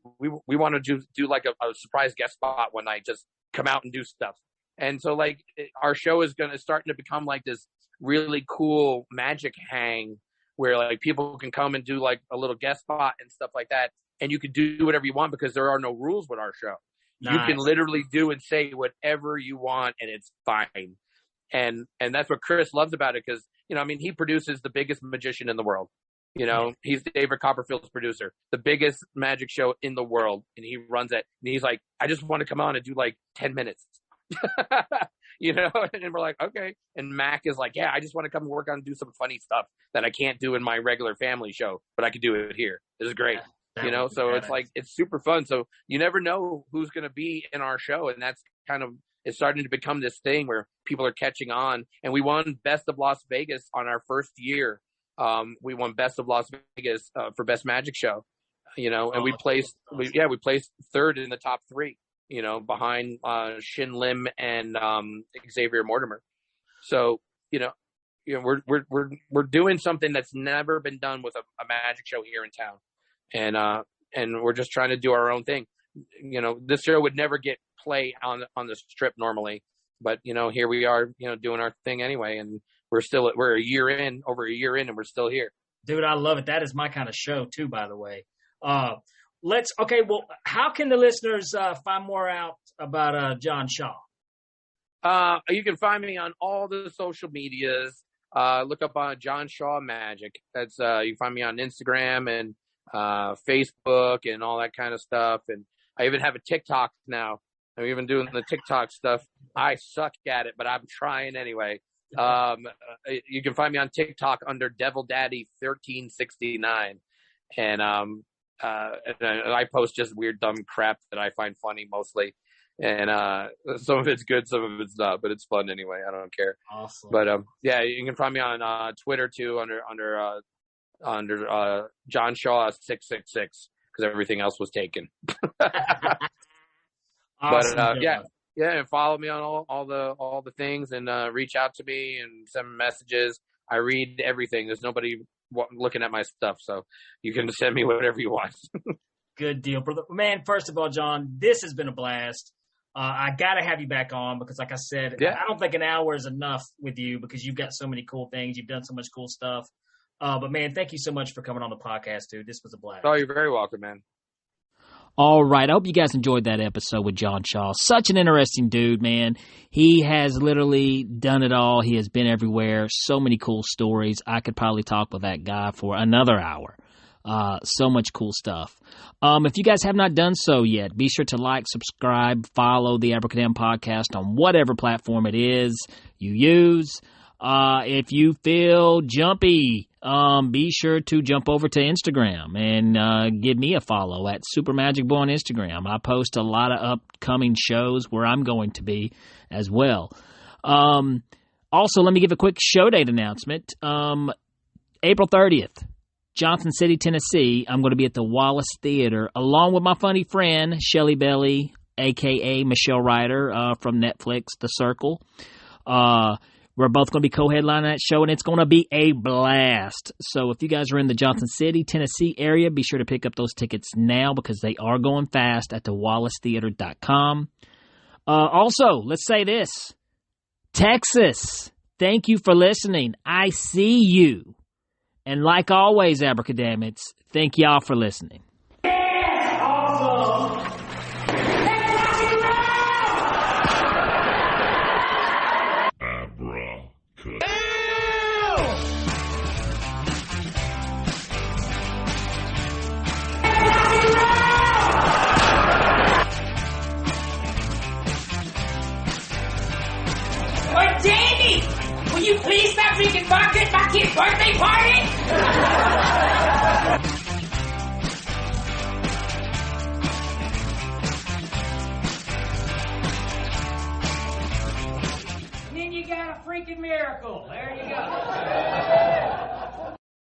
want to do like a surprise guest spot one night, just come out and do stuff. And so like our show is starting to become like this really cool magic hang where like people can come and do like a little guest spot and stuff like that, and you can do whatever you want because there are no rules with our show. Nice. You can literally do and say whatever you want, and it's fine. And that's what Chris loves about it because, he produces the biggest magician in the world. He's David Copperfield's producer, the biggest magic show in the world, and he runs it. And he's like, I just want to come on and do like 10 minutes. And we're like, okay. And Mac is like, yeah, I just want to come and work on and do some funny stuff that I can't do in my regular family show, but I could do it here. This is great. So it's like, it's super fun. So you never know who's going to be in our show. And that's it's starting to become this thing where people are catching on. And we won Best of Las Vegas on our first year. We won Best of Las Vegas for Best Magic Show, and we placed third in the top 3, behind Shin Lim and Xavier Mortimer. So, we're doing something that's never been done with a magic show here in town. And we're just trying to do our own thing. This show would never get play on the strip normally, but here we are, doing our thing anyway. And we're over a year in, and we're still here. Dude, I love it. That is my kind of show too, by the way. Well, how can the listeners find more out about John Shaw? You can find me on all the social medias. Look up on John Shaw Magic. That's you can find me on Instagram and Facebook and all that kind of stuff. And I even have a TikTok now. I'm even doing the TikTok stuff. I suck at it, but I'm trying anyway. You can find me on TikTok under Devil Daddy 1369. And I post just weird, dumb crap that I find funny mostly. And some of it's good, some of it's not, but it's fun anyway. I don't care. Awesome. But you can find me on Twitter too under John Shaw 666 because everything else was taken. Awesome. But and follow me on all the things and reach out to me and send messages. I read everything. There's nobody looking at my stuff, so you can send me whatever you want. Good deal, brother. Man, first of all, John, this has been a blast. I got to have you back on because, like I said, I don't think an hour is enough with you because you've got so many cool things. You've done so much cool stuff. But, man, thank you so much for coming on the podcast, dude. This was a blast. Oh, you're very welcome, man. All right. I hope you guys enjoyed that episode with John Shaw. Such an interesting dude, man. He has literally done it all. He has been everywhere. So many cool stories. I could probably talk with that guy for another hour. So much cool stuff. If you guys have not done so yet, be sure to like, subscribe, follow the Abracadamn podcast on whatever platform it is you use. If you feel jumpy, be sure to jump over to Instagram and give me a follow at Super Magic Boy on Instagram. I post a lot of upcoming shows where I'm going to be as well. Also, let me give a quick show date announcement. April 30th. Johnson City, Tennessee, I'm going to be at the Wallace Theater along with my funny friend, Shelly Belly, a.k.a. Michelle Ryder from Netflix, The Circle. We're both going to be co-headlining that show, and it's going to be a blast. So if you guys are in the Johnson City, Tennessee area, be sure to pick up those tickets now because they are going fast at thewallacetheater.com. Also, let's say this. Texas, thank you for listening. I see you. And like always, Abracadammits, thank y'all for listening. Yeah, awesome. Hey! Will you please stop drinking vodka at my kid's birthday party? And then you got a freaking miracle. There you go.